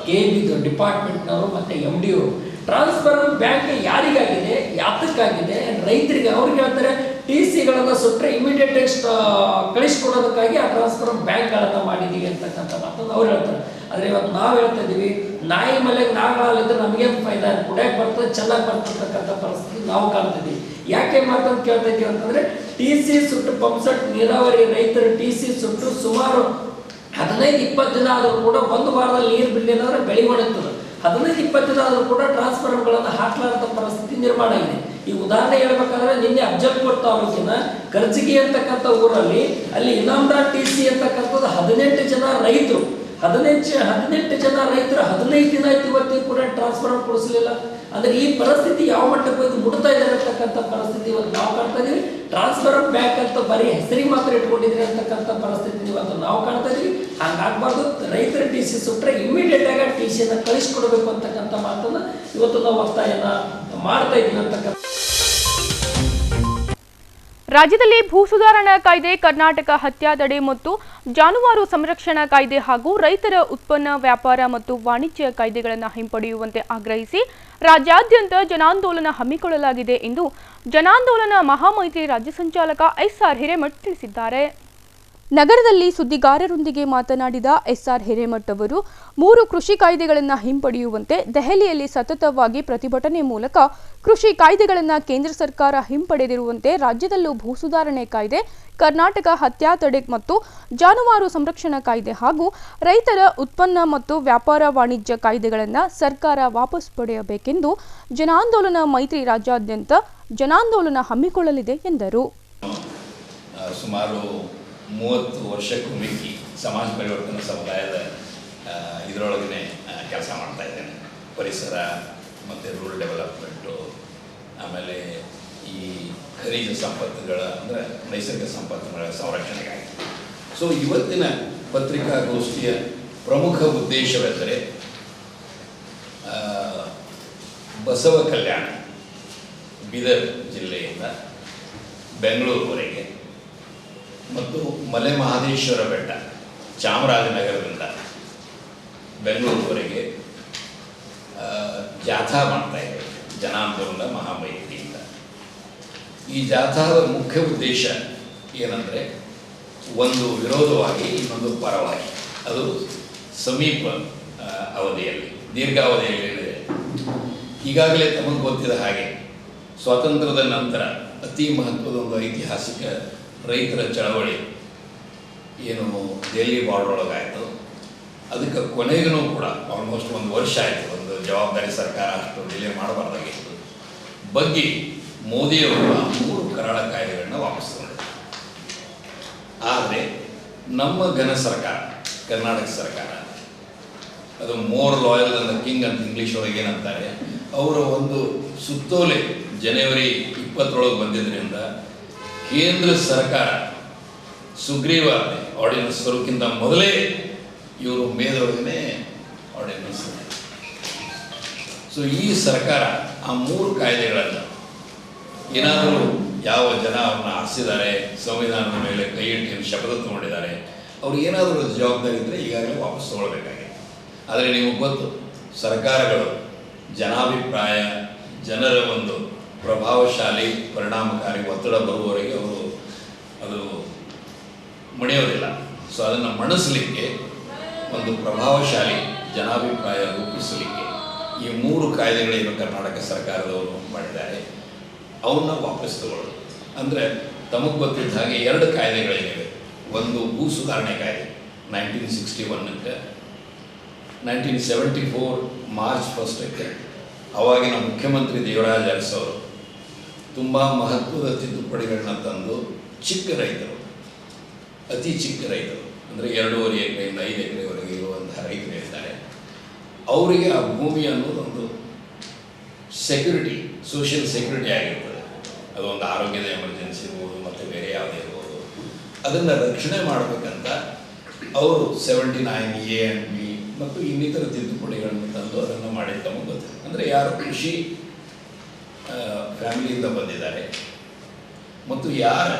KBI ಡಿಪಾರ್ಟ್ಮೆಂಟ್ನವರು ಮತ್ತು MD ಅವರು. ಟ್ರಾನ್ಸ್ಫರ್ ಬ್ಯಾಂಕ್ ಯಾರಿಗಾಗಿದೆ, ಯಾತಕ್ಕಾಗಿದೆ, ರೈತರಿಗೆ. ಅವ್ರಿಗೆ ಹೇಳ್ತಾರೆ TCಗಳನ್ನು ಸುಟ್ಟರೆ ಇಮಿಡಿಯೇಟ್ ಕಳಿಸ್ಕೊಡೋದಕ್ಕಾಗಿ ಆ ಟ್ರಾನ್ಸ್ಫರ್ ಬ್ಯಾಂಕ್ಗಳನ್ನು ಮಾಡಿದ್ದೀವಿ ಅಂತಕ್ಕಂಥ ಮಾತನ್ನು ಅವ್ರು ಹೇಳ್ತಾರೆ. ಆದರೆ ಇವತ್ತು ನಾವು ಹೇಳ್ತಾ ಇದ್ದೀವಿ, ನಾಯಿ ಮಲೆಗೆ ನಾಗಾಲಿದ್ರೆ ನಮಗೇನು ಫೈದಾ, ಕುಡಿಯಕ್ಕೆ ಬರ್ತದೆ, ಚೆನ್ನಾಗಿ ಬರ್ತಕ್ಕಂಥ ಪರಿಸ್ಥಿತಿ ನಾವು ಕಾಣ್ತಿದ್ದೀವಿ. ಯಾಕೆ ಮಾತನ್ನು ಕೇಳ್ತಾ ಇದ್ದೀವಿ ಅಂತಂದರೆ, TC ಸುಟ್ಟು ಪಂಪ್ಸೆಟ್ ನೀರಾವರಿ ರೈತರು TC ಸುಟ್ಟು ಸುಮಾರು 15-20 ದಿನ ಆದರೂ ಕೂಡ ಒಂದು ವಾರದಲ್ಲಿ ನೀರು ಬಿಡಲಿಲ್ಲ ಬೆಳೆ ಒಣಗ್ತದೆ. 15-20 ದಿನ ಆದರೂ ಕೂಡ ಟ್ರಾನ್ಸ್ಫಾರ್ಮರ್ಗಳನ್ನು ಹಾಕಲಾರದ ಪರಿಸ್ಥಿತಿ ನಿರ್ಮಾಣ ಇದೆ. ಈ ಉದಾಹರಣೆ ಹೇಳ್ಬೇಕಾದ್ರೆ, ನಿನ್ನೆ ಅಫ್ಜಲ್ಪುರ ತಾಲೂಕಿನ ಕರ್ಜಿಗಿ ಅಂತಕ್ಕಂಥ ಊರಲ್ಲಿ ಅಲ್ಲಿ ಇನಾಮದಾರ್ TC ಅಂತಕ್ಕಂಥದ್ದು 18 ಜನ ರೈತರು 18 ಜನ ರೈತರು 15 ದಿನ ಆಯ್ತು ಇವತ್ತಿಗೂ ಕೂಡ ಟ್ರಾನ್ಸ್ಫಾರ್ಮರ್ ಕೊಡಿಸಲಿಲ್ಲ. ಅಂದರೆ ಈ ಪರಿಸ್ಥಿತಿ ಯಾವ ಮಟ್ಟಕ್ಕೆ ಹೋಗಿ ಮುಟ್ತಾ ಇದೆ ಅಂತಕ್ಕಂಥ ಪರಿಸ್ಥಿತಿ ಇವತ್ತು ನಾವು ಕಾಣ್ತಾ ಇದೀವಿ. ಟ್ರಾನ್ಸ್ಫರ್ ಬ್ಯಾಂಕ್ ಅಂತ ಬರೀ ಹೆಸರಿಗೆ ಮಾತ್ರ ಇಟ್ಕೊಂಡಿದ್ರಿ ಅಂತಕ್ಕಂಥ ಪರಿಸ್ಥಿತಿ ಇವತ್ತು ನಾವು ಕಾಣ್ತಾ ಇದೀವಿ. ಹಂಗಾಗಬಾರ್ದು. ರೈತರ TC ಸುಟ್ಟರೆ ಇಮಿಡಿಯೇಟ್ ಆಗಿ TCಯನ್ನು ಕಳಿಸ್ಕೊಡ್ಬೇಕು ಅಂತಕ್ಕಂಥ ಮಾತನ್ನು ಇವತ್ತು ನಾವು ಒತ್ತಾಯನ ಮಾಡ್ತಾ ಇದ್ದೀವಿ ಅಂತಕ್ಕಂಥ. ರಾಜ್ಯದಲ್ಲಿ ಭೂ ಸುಧಾರಣಾ ಕಾಯ್ದೆ, ಕರ್ನಾಟಕ ಹತ್ಯಾ ತಡೆ ಮತ್ತು ಜಾನುವಾರು ಸಂರಕ್ಷಣಾ ಕಾಯ್ದೆ ಹಾಗೂ ರೈತರ ಉತ್ಪನ್ನ ವ್ಯಾಪಾರ ಮತ್ತು ವಾಣಿಜ್ಯ ಕಾಯ್ದೆಗಳನ್ನು ಹಿಂಪಡೆಯುವಂತೆ ಆಗ್ರಹಿಸಿ ರಾಜ್ಯಾದ್ಯಂತ ಜನಾಂದೋಲನ ಹಮ್ಮಿಕೊಳ್ಳಲಾಗಿದೆ ಎಂದು ಜನಾಂದೋಲನ ಮಹಾಮೈತ್ರಿ ರಾಜ್ಯ ಸಂಚಾಲಕ SR ಹಿರೇಮಠ್ ತಿಳಿಸಿದ್ದಾರೆ. ನಗರದಲ್ಲಿ ಸುದ್ದಿಗಾರರೊಂದಿಗೆ ಮಾತನಾಡಿದ SR ಹಿರೇಮಠ್ ಅವರು 3 ಕೃಷಿ ಕಾಯ್ದೆಗಳನ್ನು ಹಿಂಪಡೆಯುವಂತೆ ದೆಹಲಿಯಲ್ಲಿ ಸತತವಾಗಿ ಪ್ರತಿಭಟನೆ ಮೂಲಕ ಕೃಷಿ ಕಾಯ್ದೆಗಳನ್ನು ಕೇಂದ್ರ ಸರ್ಕಾರ ಹಿಂಪಡೆದಿರುವಂತೆ ರಾಜ್ಯದಲ್ಲೂ ಭೂ ಸುಧಾರಣೆ ಕಾಯ್ದೆ, ಕರ್ನಾಟಕ ಹತ್ಯಾ ತಡೆ ಮತ್ತು ಜಾನುವಾರು ಸಂರಕ್ಷಣಾ ಕಾಯ್ದೆ ಹಾಗೂ ರೈತರ ಉತ್ಪನ್ನ ಮತ್ತು ವ್ಯಾಪಾರ ವಾಣಿಜ್ಯ ಕಾಯ್ದೆಗಳನ್ನು ಸರ್ಕಾರ ವಾಪಸ್ ಪಡೆಯಬೇಕೆಂದು ಜನಾಂದೋಲನ ಮೈತ್ರಿ ರಾಜ್ಯಾದ್ಯಂತ ಜನಾಂದೋಲನ ಹಮ್ಮಿಕೊಳ್ಳಲಿದೆ ಎಂದರು. ಸುಮಾರು 30 ವರ್ಷಕ್ಕೂ ಮಿಕ್ಕಿ ಸಮಾಜ ಪರಿವರ್ತನಾ ಸಮುದಾಯದ ಇದರೊಳಗನೆ ಕೆಲಸ ಮಾಡ್ತಾ ಇದ್ದೇನೆ. ಪರಿಸರ ಮತ್ತು ರೂರಲ್ ಡೆವಲಪ್ಮೆಂಟು, ಆಮೇಲೆ ಈ ಖನಿಜ ಸಂಪತ್ತುಗಳ ಅಂದರೆ ನೈಸರ್ಗಿಕ ಸಂಪತ್ತುಗಳ ಸಂರಕ್ಷಣೆಗಾಗಿ. ಸೊ ಇವತ್ತಿನ ಪತ್ರಿಕಾಗೋಷ್ಠಿಯ ಪ್ರಮುಖ ಉದ್ದೇಶವೆಂದರೆ ಬಸವ ಕಲ್ಯಾಣ, ಬೀದರ್ ಜಿಲ್ಲೆಯಿಂದ ಬೆಂಗಳೂರುವರೆಗೆ ಮತ್ತು ಮಲೆ ಮಹದೇಶ್ವರ ಬೆಟ್ಟ, ಚಾಮರಾಜನಗರದಿಂದ ಬೆಂಗಳೂರುವರೆಗೆ ಜಾಥಾ ಮಾಡ್ತಾ ಇದ್ದೇವೆ ಜನಾಂದೋಲನ ಮಹಾಮೈತ್ರಿಯಿಂದ. ಈ ಜಾಥಾದ ಮುಖ್ಯ ಉದ್ದೇಶ ಏನಂದರೆ, ಒಂದು ವಿರೋಧವಾಗಿ ಇನ್ನೊಂದು ಪರವಾಗಿ, ಅದು ಸಮೀಪ ಅವಧಿಯಲ್ಲಿ, ದೀರ್ಘಾವಧಿಯಲ್ಲಿ ಏನಿದೆ. ಈಗಾಗಲೇ ತಮಗೆ ಗೊತ್ತಿದ ಹಾಗೆ ಸ್ವಾತಂತ್ರ್ಯದ ನಂತರ ಅತಿ ಮಹತ್ವದ ಒಂದು ಐತಿಹಾಸಿಕ ರೈತರ ಚಳವಳಿ ಏನು ದೆಹಲಿ ಬಾರ್ಡರ್ ಒಳಗಾಯಿತು, ಅದಕ್ಕೆ ಕೊನೆಗೂ ಕೂಡ ಆಲ್ಮೋಸ್ಟ್ 1 ವರ್ಷ ಆಯಿತು. ಒಂದು ಜವಾಬ್ದಾರಿ ಸರ್ಕಾರ ಅಷ್ಟು ಡಿಲೇ ಮಾಡಬಾರ್ದಾಗಿತ್ತು. ಬಗ್ಗೆ ಮೋದಿಯವರು 3 ಕರಾಳ ಕಾಯ್ದೆಗಳನ್ನ ವಾಪಸ್ ತಗೊಂಡಿದ್ದಾರೆ. ಆದರೆ ನಮ್ಮ ಘನ ಸರ್ಕಾರ, ಕರ್ನಾಟಕ ಸರ್ಕಾರ, ಅದು ಮೋರ್ ಲಾಯಲ್ ಅಂದ ಕಿಂಗ್ ಅಂತ ಇಂಗ್ಲೀಷ್ ಒಳಗೆ ಏನಂತಾರೆ, ಅವರ ಒಂದು ಸುತ್ತೋಲೆ ಜನವರಿ 20 ಬಂದಿದ್ದರಿಂದ ಕೇಂದ್ರ ಸರ್ಕಾರ ಸುಗ್ರೀವಾಜ್ಞೆ ಆರ್ಡಿನೆನ್ಸ್ ಬರೋಕ್ಕಿಂತ ಮೊದಲೇ ಇವರು ಮೇದೊಳಗನೆ ಆರ್ಡಿನೆನ್ಸ್. ಸೊ ಈ ಸರ್ಕಾರ ಆ 3 ಕಾಯ್ದೆಗಳನ್ನು ಏನಾದರೂ ಯಾವ ಜನ ಅವ್ರನ್ನ ಆರಿಸಿದ್ದಾರೆ, ಸಂವಿಧಾನದ ಮೇಲೆ ಕೈ ಇಟ್ಟು ಶಪಥ ತಗೊಂಡಿದ್ದಾರೆ, ಅವ್ರು ಏನಾದರೂ ಜವಾಬ್ದಾರಿ ಇದ್ದರೆ ಈಗಾಗಲೇ ವಾಪಸ್ ತೊಗೊಳ್ಬೇಕಾಗಿದೆ. ಆದರೆ ನಿಮಗೆ ಗೊತ್ತು, ಸರ್ಕಾರಗಳು ಜನಾಭಿಪ್ರಾಯ, ಜನರ ಒಂದು ಪ್ರಭಾವಶಾಲಿ ಪರಿಣಾಮಕಾರಿ ಒತ್ತಡ ಬರುವವರೆಗೆ ಅವರು ಅದು ಮಣಿಯೋದಿಲ್ಲ. ಸೊ ಅದನ್ನು ಮಣಿಸಲಿಕ್ಕೆ, ಒಂದು ಪ್ರಭಾವಶಾಲಿ ಜನಾಭಿಪ್ರಾಯ ರೂಪಿಸಲಿಕ್ಕೆ ಈ 3 ಕಾಯ್ದೆಗಳೇನು ಕರ್ನಾಟಕ ಸರ್ಕಾರದವರು ಮಾಡಿದ್ದಾರೆ ಅವನ್ನ ವಾಪಸ್ ತಗೊಳ್ಳೋದು. ಅಂದರೆ ತಮಗೆ ಗೊತ್ತಿದ್ದ ಹಾಗೆ 2 ಕಾಯ್ದೆಗಳೇನಿವೆ. ಒಂದು ಭೂ ಸುಧಾರಣೆ ಕಾಯ್ದೆ 1961ಕ್ಕೆ, 1974 ಮಾರ್ಚ್ 1ಕ್ಕೆ ಅವಾಗಿನ ಮುಖ್ಯಮಂತ್ರಿ ದೇವರಾಜ ಅರಸು ಅವರು ತುಂಬ ಮಹತ್ವದ ತಿದ್ದುಪಡಿಗಳನ್ನ ತಂದು ಚಿಕ್ಕ ರೈತರು, ಅತಿ ಚಿಕ್ಕ ರೈತರು ಅಂದರೆ 2.5 ಎಕರೆಯಿಂದ 5 ಎಕರೆವರೆಗೆ ಇರುವಂತಹ ರೈತರು ಇರ್ತಾರೆ, ಅವರಿಗೆ ಆ ಭೂಮಿ ಅನ್ನೋದು ಒಂದು ಸೆಕ್ಯೂರಿಟಿ, ಸೋಷಿಯಲ್ ಸೆಕ್ಯೂರಿಟಿ ಆಗಿರ್ತದೆ. ಅದೊಂದು ಆರೋಗ್ಯದ ಎಮರ್ಜೆನ್ಸಿ ಇರ್ಬೋದು ಮತ್ತು ಬೇರೆ ಯಾವುದೇ ಇರ್ಬೋದು, ಅದನ್ನು ರಕ್ಷಣೆ ಮಾಡಬೇಕಂತ ಅವರು 79A and B ಮತ್ತು ಇನ್ನಿತರ ತಿದ್ದುಪಡಿಗಳನ್ನು ತಂದು ಅದನ್ನು ಮಾಡಿ ತಮಗೆ ಗೊತ್ತಿದೆ. ಅಂದರೆ ಯಾರು ಕೃಷಿ ಫ್ಯಾಮಿಲಿಯಿಂದ ಬಂದಿದ್ದಾರೆ ಮತ್ತು ಯಾರ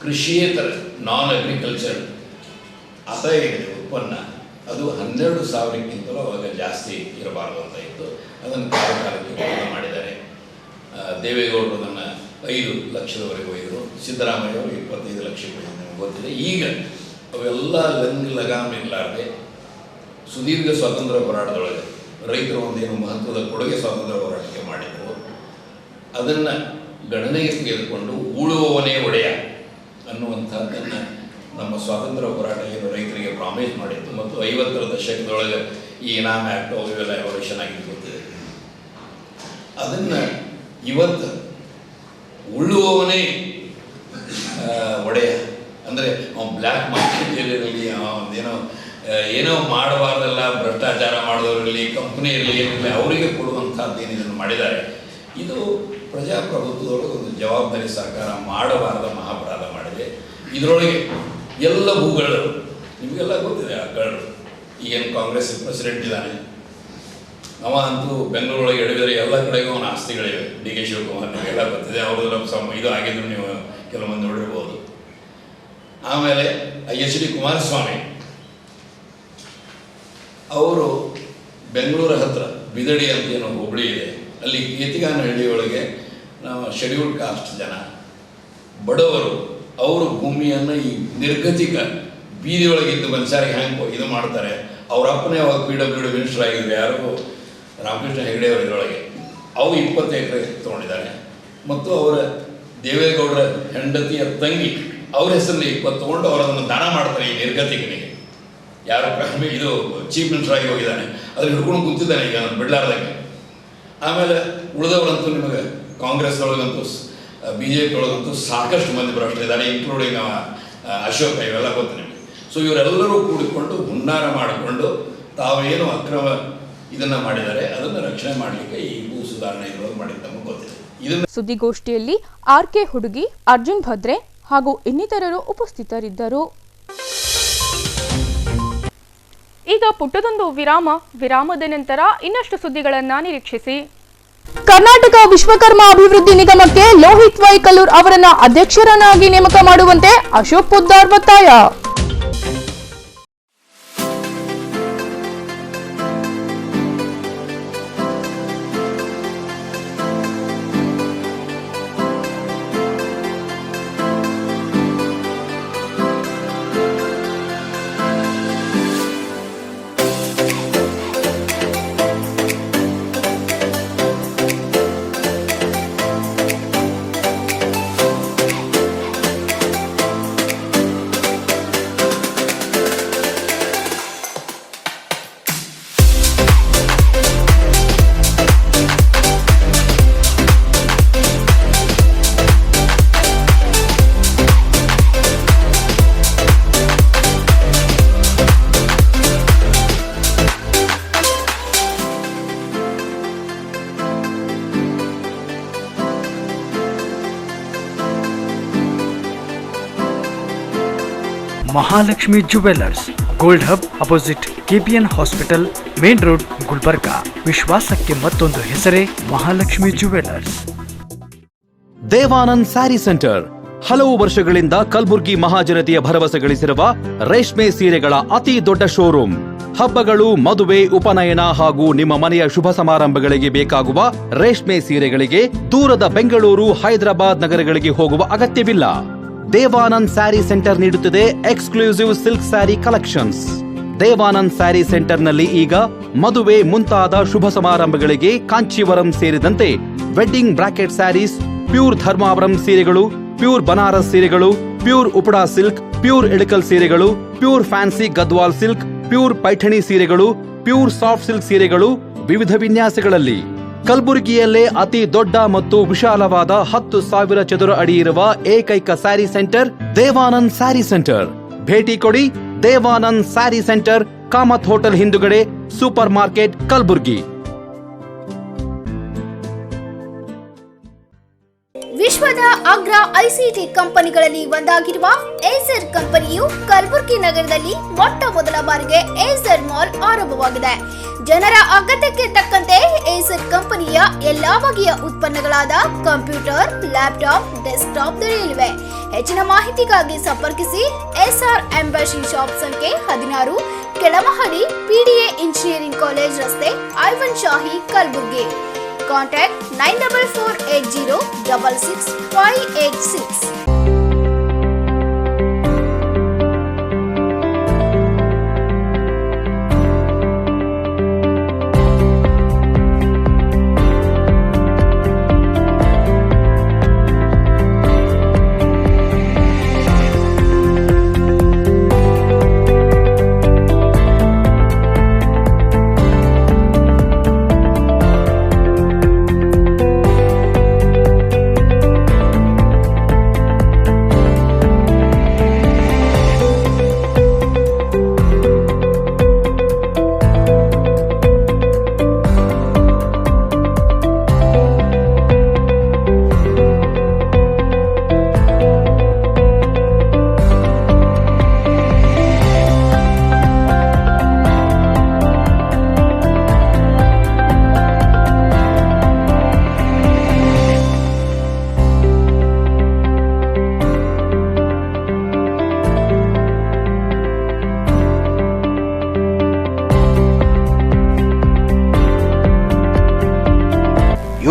ಕೃಷಿಯೇತರ ನಾನ್ ಅಗ್ರಿಕಲ್ಚರ್ ಆದಾಯ ಇದೆ, ಉತ್ಪನ್ನ, ಅದು 12,000ಕ್ಕಿಂತಲೂ ಅವಾಗ ಜಾಸ್ತಿ ಇರಬಾರ್ದು ಅಂತ ಇತ್ತು. ಅದನ್ನು ಕಾಲಕಾಲಕ್ಕೆ ಪ್ರಯತ್ನ ಮಾಡಿದ್ದಾರೆ. ದೇವೇಗೌಡರು ಅದನ್ನು 5 ಲಕ್ಷದವರೆಗೂ ಒಯ್ದರು, ಸಿದ್ದರಾಮಯ್ಯ ಅವರು 25 ಲಕ್ಷಕ್ಕೆ ನಿಮಗೆ ಗೊತ್ತಿದೆ. ಈಗ ಅವೆಲ್ಲ ಲಗಾಮ್ ಇರಲಾರ್ದೆ ಸುದೀರ್ಘ ಸ್ವಾತಂತ್ರ್ಯ ಹೋರಾಟದೊಳಗೆ ರೈತರು ಒಂದೇನು ಮಹತ್ವದ ಕೊಡುಗೆ ಸ್ವಾತಂತ್ರ್ಯ ಹೋರಾಟಕ್ಕೆ ಮಾಡಿದರು, ಅದನ್ನು ಗಣನೆಗೆ ತೆಗೆದುಕೊಂಡು ಉಳುವವನೇ ಒಡೆಯ ಅನ್ನುವಂಥದ್ದನ್ನು ನಮ್ಮ ಸ್ವಾತಂತ್ರ್ಯ ಹೋರಾಟ ಏನು ರೈತರಿಗೆ ಪ್ರಾಮಿಸ್ ಮಾಡಿತ್ತು ಮತ್ತು 50ರ ದಶಕದೊಳಗೆ ಈ ಇನಾಮ್ ಆ್ಯಕ್ಟ್ ಇವೆಲ್ಲ ಎವಲ್ಯೂಷನ್ ಆಗಿದ್ದು ಗೊತ್ತಿದೆ. ಅದನ್ನು ಇವತ್ತು ಉಳುವವನೇ ಒಡೆಯ ಅಂದರೆ ಅವನು ಬ್ಲ್ಯಾಕ್ ಮಾರ್ಕೆಟ್ ಇರಲಿ, ಏನೋ ಮಾಡಬಾರ್ದಲ್ಲ, ಭ್ರಷ್ಟಾಚಾರ ಮಾಡೋದ್ರಲ್ಲಿ, ಕಂಪ್ನಿ ಇರಲಿ, ಏನಿರಲಿ, ಅವರಿಗೆ ಕೊಡುವಂಥದ್ದು ಏನು ಇದನ್ನು ಮಾಡಿದ್ದಾರೆ. ಇದು ಪ್ರಜಾಪ್ರಭುತ್ವದೊಳಗೆ ಒಂದು ಜವಾಬ್ದಾರಿ ಸರ್ಕಾರ ಮಾಡಬಾರ್ದ ಮಹಾಪರಾಧ ಮಾಡಿದೆ. ಇದರೊಳಗೆ ಎಲ್ಲ ಭೂಗಳು ನಿಮಗೆಲ್ಲ ಗೊತ್ತಿದೆ. ಆ ಕಳ್ಳರು ಈಗೇನು ಕಾಂಗ್ರೆಸ್ ಪ್ರೆಸಿಡೆಂಟ್ ಇದ್ದಾನೆ, ಅವ ಅಂತೂ ಬೆಂಗಳೂರೊಳಗೆ ಎಡವಿದರೆ ಎಲ್ಲ ಕಡೆಗೂ ಅವನ ಆಸ್ತಿಗಳಿವೆ. DK ಶಿವಕುಮಾರ್ ನಿಮಗೆಲ್ಲ ಗೊತ್ತಿದೆ, ಅವರು ಇದು ಆಗಿದ್ರು ನೀವು ಕೆಲವೊಂದು ನೋಡಿರ್ಬೋದು. ಆಮೇಲೆ HD ಕುಮಾರಸ್ವಾಮಿ ಅವರು ಬೆಂಗಳೂರ ಹತ್ರ ಬಿದಡಿ ಅಂತ ಏನೋ ಹೋಬಳಿ ಇದೆ, ಅಲ್ಲಿ ಕೇತಿಗಾನಹಳ್ಳಿಯೊಳಗೆ ನಾವು ಶೆಡ್ಯೂಲ್ಡ್ ಕಾಸ್ಟ್ ಜನ ಬಡವರು ಅವರು ಭೂಮಿಯನ್ನು ಈ ನಿರ್ಗತಿಕ ಬೀದಿಯೊಳಗಿದ್ದು ಮನುಷ್ಯರಿಗೆ ಹ್ಯಾಂಗೆ ಇದು ಮಾಡ್ತಾರೆ. ಅವ್ರ ಅಪ್ಪನೇ ಅವಾಗ PWD ಮಿನಿಸ್ಟರ್ ಆಗಿದ್ರು, ಯಾರು ರಾಮಕೃಷ್ಣ ಹೆಗಡೆ ಅವರು ಇದರೊಳಗೆ. ಅವು 20 ಎಕರೆ ತೊಗೊಂಡಿದ್ದಾರೆ ಮತ್ತು ಅವರ ದೇವೇಗೌಡರ ಹೆಂಡತಿಯ ತಂಗಿ ಅವ್ರ ಹೆಸರಲ್ಲಿ 20 ತೊಗೊಂಡು ಅವರು ಅದನ್ನು ದಾನ ಮಾಡ್ತಾರೆ ಈ ನಿರ್ಗತಿಕನಿಗೆ. ಯಾರು ಇದು ಚೀಫ್ ಮಿನಿಸ್ಟರ್ ಆಗಿ ಹೋಗಿದ್ದಾನೆ, ಅದ್ರ ಹಿಡ್ಕೊಂಡು ಕೂತಿದ್ದಾನೆ ಈಗ ಬಿಡ್ಲಾರ್ದಂಗೆ. ಆಮೇಲೆ ಉಳಿದವರಂತೂ ನಿಮಗೆ ಕಾಂಗ್ರೆಸ್ನೊಳಗಂತೂ BJP ಒಳಗಂತೂ ಸಾಕಷ್ಟು ಮಂದಿ ಭ್ರಷ್ಟರಿದ್ದಾರೆ, ಇನ್ಕ್ಲೂಡಿಂಗ್ ಅಶೋಕ, ಇವೆಲ್ಲ ಗೊತ್ತು ನಿಮಗೆ. ಸೊ ಇವರೆಲ್ಲರೂ ಕೂಡಿಕೊಂಡು ಹುನ್ನಾರ ಮಾಡಿಕೊಂಡು ತಾವೇನು ಅಕ್ರಮ ಇದನ್ನು ಮಾಡಿದ್ದಾರೆ ಅದನ್ನು ರಕ್ಷಣೆ ಮಾಡಲಿಕ್ಕೆ ಈ ಭೂ ಸುಧಾರಣೆ ಇದ್ರೊಳಗೆ ಮಾಡಿದ್ದು ನಮಗೆ ಗೊತ್ತಿದೆ. ಇದನ್ನು ಸುದ್ದಿಗೋಷ್ಠಿಯಲ್ಲಿ RK ಹುಡುಗಿ, ಅರ್ಜುನ್ ಭದ್ರೆ ಹಾಗೂ ಇನ್ನಿತರರು ಉಪಸ್ಥಿತರಿದ್ದರು. ಈಗ ಪುಟ್ಟದೊಂದು ವಿರಾಮದ ನಂತರ ಇನ್ನಷ್ಟು ಸುದ್ದಿಗಳನ್ನ ನಿರೀಕ್ಷಿಸಿ. ಕರ್ನಾಟಕ ವಿಶ್ವಕರ್ಮ ಅಭಿವೃದ್ಧಿ ನಿಗಮಕ್ಕೆ ಲೋಹಿತ್ ವೈ ಕಲ್ಲೂರ್ ಅವರನ್ನ ಅಧ್ಯಕ್ಷರನ್ನಾಗಿ ನೇಮಕ ಮಾಡುವಂತೆ ಅಶೋಕ್ ಪುದ್ದಾರ್ ಒತ್ತಾಯ. Mahalakshmi jewellers, gold hub opposite KPN hospital, main road, Gulbarga. ವಿಶ್ವಾಸಕ್ಕೆ ಮತ್ತೊಂದು ಹೆಸರೇ ಮಹಾಲಕ್ಷ್ಮಿ ಜುವೆಲ್ಲರ್ಸ್. ದೇವಾನಂದ್ ಸ್ಯಾರಿ ಸೆಂಟರ್, ಹಲವು ವರ್ಷಗಳಿಂದ ಕಲಬುರ್ಗಿ ಮಹಾಜನತೆಯ ಭರವಸೆ ಗಳಿಸಿರುವ ರೇಷ್ಮೆ ಸೀರೆಗಳ ಅತಿ ದೊಡ್ಡ ಶೋರೂಮ್. ಹಬ್ಬಗಳು, ಮದುವೆ, ಉಪನಯನ ಹಾಗೂ ನಿಮ್ಮ ಮನೆಯ ಶುಭ ಸಮಾರಂಭಗಳಿಗೆ ಬೇಕಾಗುವ ರೇಷ್ಮೆ ಸೀರೆಗಳಿಗೆ ದೂರದ ಬೆಂಗಳೂರು, ಹೈದರಾಬಾದ್ ನಗರಗಳಿಗೆ ಹೋಗುವ ಅಗತ್ಯವಿಲ್ಲ. ದೇವಾನಂದ್ ಸ್ಯಾರಿ ಸೆಂಟರ್ ನೀಡುತ್ತಿದೆ exclusive silk sari collections. Devanand sari ಸೆಂಟರ್ನಲ್ಲಿ ಈಗ ಮದುವೆ ಮುಂತಾದ ಶುಭ ಸಮಾರಂಭಗಳಿಗೆ ಕಾಂಚೀವರಂ ಸೇರಿದಂತೆ wedding bracket saris, pure Dharmavaram ಸೀರೆಗಳು, ಪ್ಯೂರ್ ಬನಾರಸ್ ಸೀರೆಗಳು, pure Uppada silk, pure Ilkal ಸೀರೆಗಳು, pure fancy Gadwal silk, pure Paithani ಸೀರೆಗಳು, ಪ್ಯೂರ್ ಸಾಫ್ಟ್ ಸಿಲ್ಕ್ ಸೀರೆಗಳು ವಿವಿಧ ವಿನ್ಯಾಸಗಳಲ್ಲಿ. ಕಲಬುರಗಿಯಲ್ಲೇ ಅತಿ ದೊಡ್ಡ ಮತ್ತು ವಿಶಾಲವಾದ 10,000 ಚದುರ ಅಡಿ ಇರುವ ಏಕೈಕ ಸ್ಯಾರಿ ಸೆಂಟರ್ ದೇವಾನಂದ್ ಸ್ಯಾರಿ ಸೆಂಟರ್. ಭೇಟಿ ಕೊಡಿ ದೇವಾನಂದ್ ಸ್ಯಾರಿ ಸೆಂಟರ್, ಕಾಮತ್ ಹೋಟೆಲ್ ಹಿಂದುಗಡೆ, ಸೂಪರ್ ಮಾರ್ಕೆಟ್, ಕಲಬುರ್ಗಿ. ವಿಶ್ವದ ಅಗ್ರ ಐಸಿಟಿ ಕಂಪನಿಗಳಲ್ಲಿ ಒಂದಾಗಿರುವ ಏಸರ್ ಕಂಪನಿಯು ಕಲಬುರಗಿ ನಗರದಲ್ಲಿ ಮೊಟ್ಟ ಮೊದಲ ಬಾರಿಗೆ ಏಸರ್ ಮಾಲ್ ಆರಂಭವಾಗಿದೆ. ಜನರ ಅಗತ್ಯಕ್ಕೆ ತಕ್ಕಂತೆ ಏಸರ್ ಕಂಪನಿಯ ಎಲ್ಲಾ ಬಗೆಯ ಉತ್ಪನ್ನಗಳಾದ ಕಂಪ್ಯೂಟರ್, ಲ್ಯಾಪ್ಟಾಪ್, ಡೆಸ್ಕ್ಟಾಪ್ ದೊರೆಯಲಿವೆ. ಹೆಚ್ಚಿನ ಮಾಹಿತಿಗಾಗಿ ಸಂಪರ್ಕಿಸಿ ಎಸ್ಆರ್ ಎಂಬಸಿ ಶಾಪ್ ಸಂಖ್ಯೆ 16, ಕೆಳಮಹಡಿ, ಪಿಡಿಎ ಇಂಜಿನಿಯರಿಂಗ್ ಕಾಲೇಜ್ ರಸ್ತೆ, Aiwan Shahi, Kalaburagi. Contact 9448066586.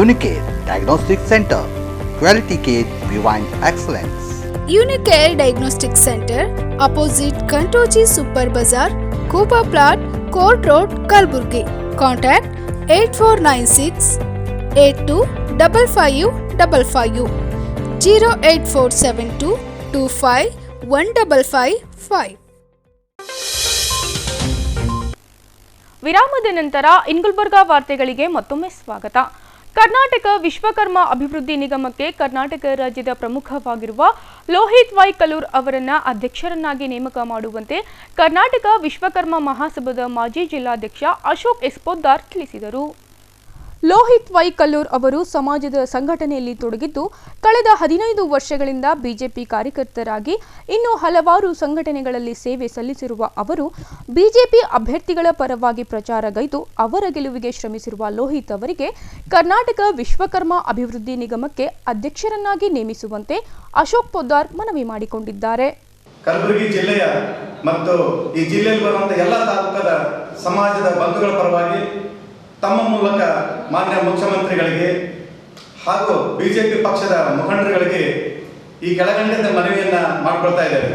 Unicare Diagnostic Center, Quality Care Beyond Excellence. Unicare Diagnostic Center, opposite Kantoji Super Bazaar, Kupa Plot, Court Road, Kalburgi. Contact 8496 825555 08472 25 1555. ವಿರಾಮದ ನಂತರ ಗುಲ್ಬರ್ಗಾ ವಾರ್ತೆಗಳಿಗೆ ಮತ್ತೊಮ್ಮೆ ಸ್ವಾಗತ. ಕರ್ನಾಟಕ ವಿಶ್ವಕರ್ಮ ಅಭಿವೃದ್ಧಿ ನಿಗಮಕ್ಕೆ ಕರ್ನಾಟಕ ರಾಜ್ಯದ ಪ್ರಮುಖವಾಗಿರುವ ಲೋಹಿತ್ ವೈ ಕಲ್ಲೂರ್ ಅವರನ್ನು ಅಧ್ಯಕ್ಷರನ್ನಾಗಿ ನೇಮಕ ಮಾಡುವಂತೆ ಕರ್ನಾಟಕ ವಿಶ್ವಕರ್ಮ ಮಹಾಸಭಾದ ಮಾಜಿ ಜಿಲ್ಲಾಧ್ಯಕ್ಷ ಅಶೋಕ್ ಎಸ್ ಪೊದ್ದಾರ್ ತಿಳಿಸಿದರು. ಲೋಹಿತ್ ವೈ ಕಲ್ಲೂರ್ ಅವರು ಸಮಾಜದ ಸಂಘಟನೆಯಲ್ಲಿ ತೊಡಗಿದ್ದು ಕಳೆದ 15 ವರ್ಷಗಳಿಂದ ಬಿಜೆಪಿ ಕಾರ್ಯಕರ್ತರಾಗಿ ಇನ್ನೂ ಹಲವಾರು ಸಂಘಟನೆಗಳಲ್ಲಿ ಸೇವೆ ಸಲ್ಲಿಸಿರುವ ಅವರು ಬಿಜೆಪಿ ಅಭ್ಯರ್ಥಿಗಳ ಪರವಾಗಿ ಪ್ರಚಾರಗೈದು ಅವರ ಗೆಲುವಿಗೆ ಶ್ರಮಿಸಿರುವ ಲೋಹಿತ್ ಅವರಿಗೆ ಕರ್ನಾಟಕ ವಿಶ್ವಕರ್ಮ ಅಭಿವೃದ್ಧಿ ನಿಗಮಕ್ಕೆ ಅಧ್ಯಕ್ಷರನ್ನಾಗಿ ನೇಮಿಸುವಂತೆ ಅಶೋಕ್ ಪೊದ್ದಾರ್ ಮನವಿ ಮಾಡಿಕೊಂಡಿದ್ದಾರೆ. ಕಲಬುರಗಿ ಜಿಲ್ಲೆಯ ಮತ್ತು ಈ ಜಿಲ್ಲೆಯಲ್ಲಿ ಬರುವಂತಹ ಎಲ್ಲ ತಾಲೂಕದ ಸಮಾಜದ ಬಂಧುಗಳ ಪರವಾಗಿ ತಮ್ಮ ಮೂಲಕ ಮಾನ್ಯ ಮುಖ್ಯಮಂತ್ರಿಗಳಿಗೆ ಹಾಗೂ ಬಿಜೆಪಿ ಪಕ್ಷದ ಮುಖಂಡರುಗಳಿಗೆ ಈ ಕೆಳಗಂಡದ ಮನವಿಯನ್ನ ಮಾಡಿಕೊಳ್ತಾ ಇದ್ದೇವೆ.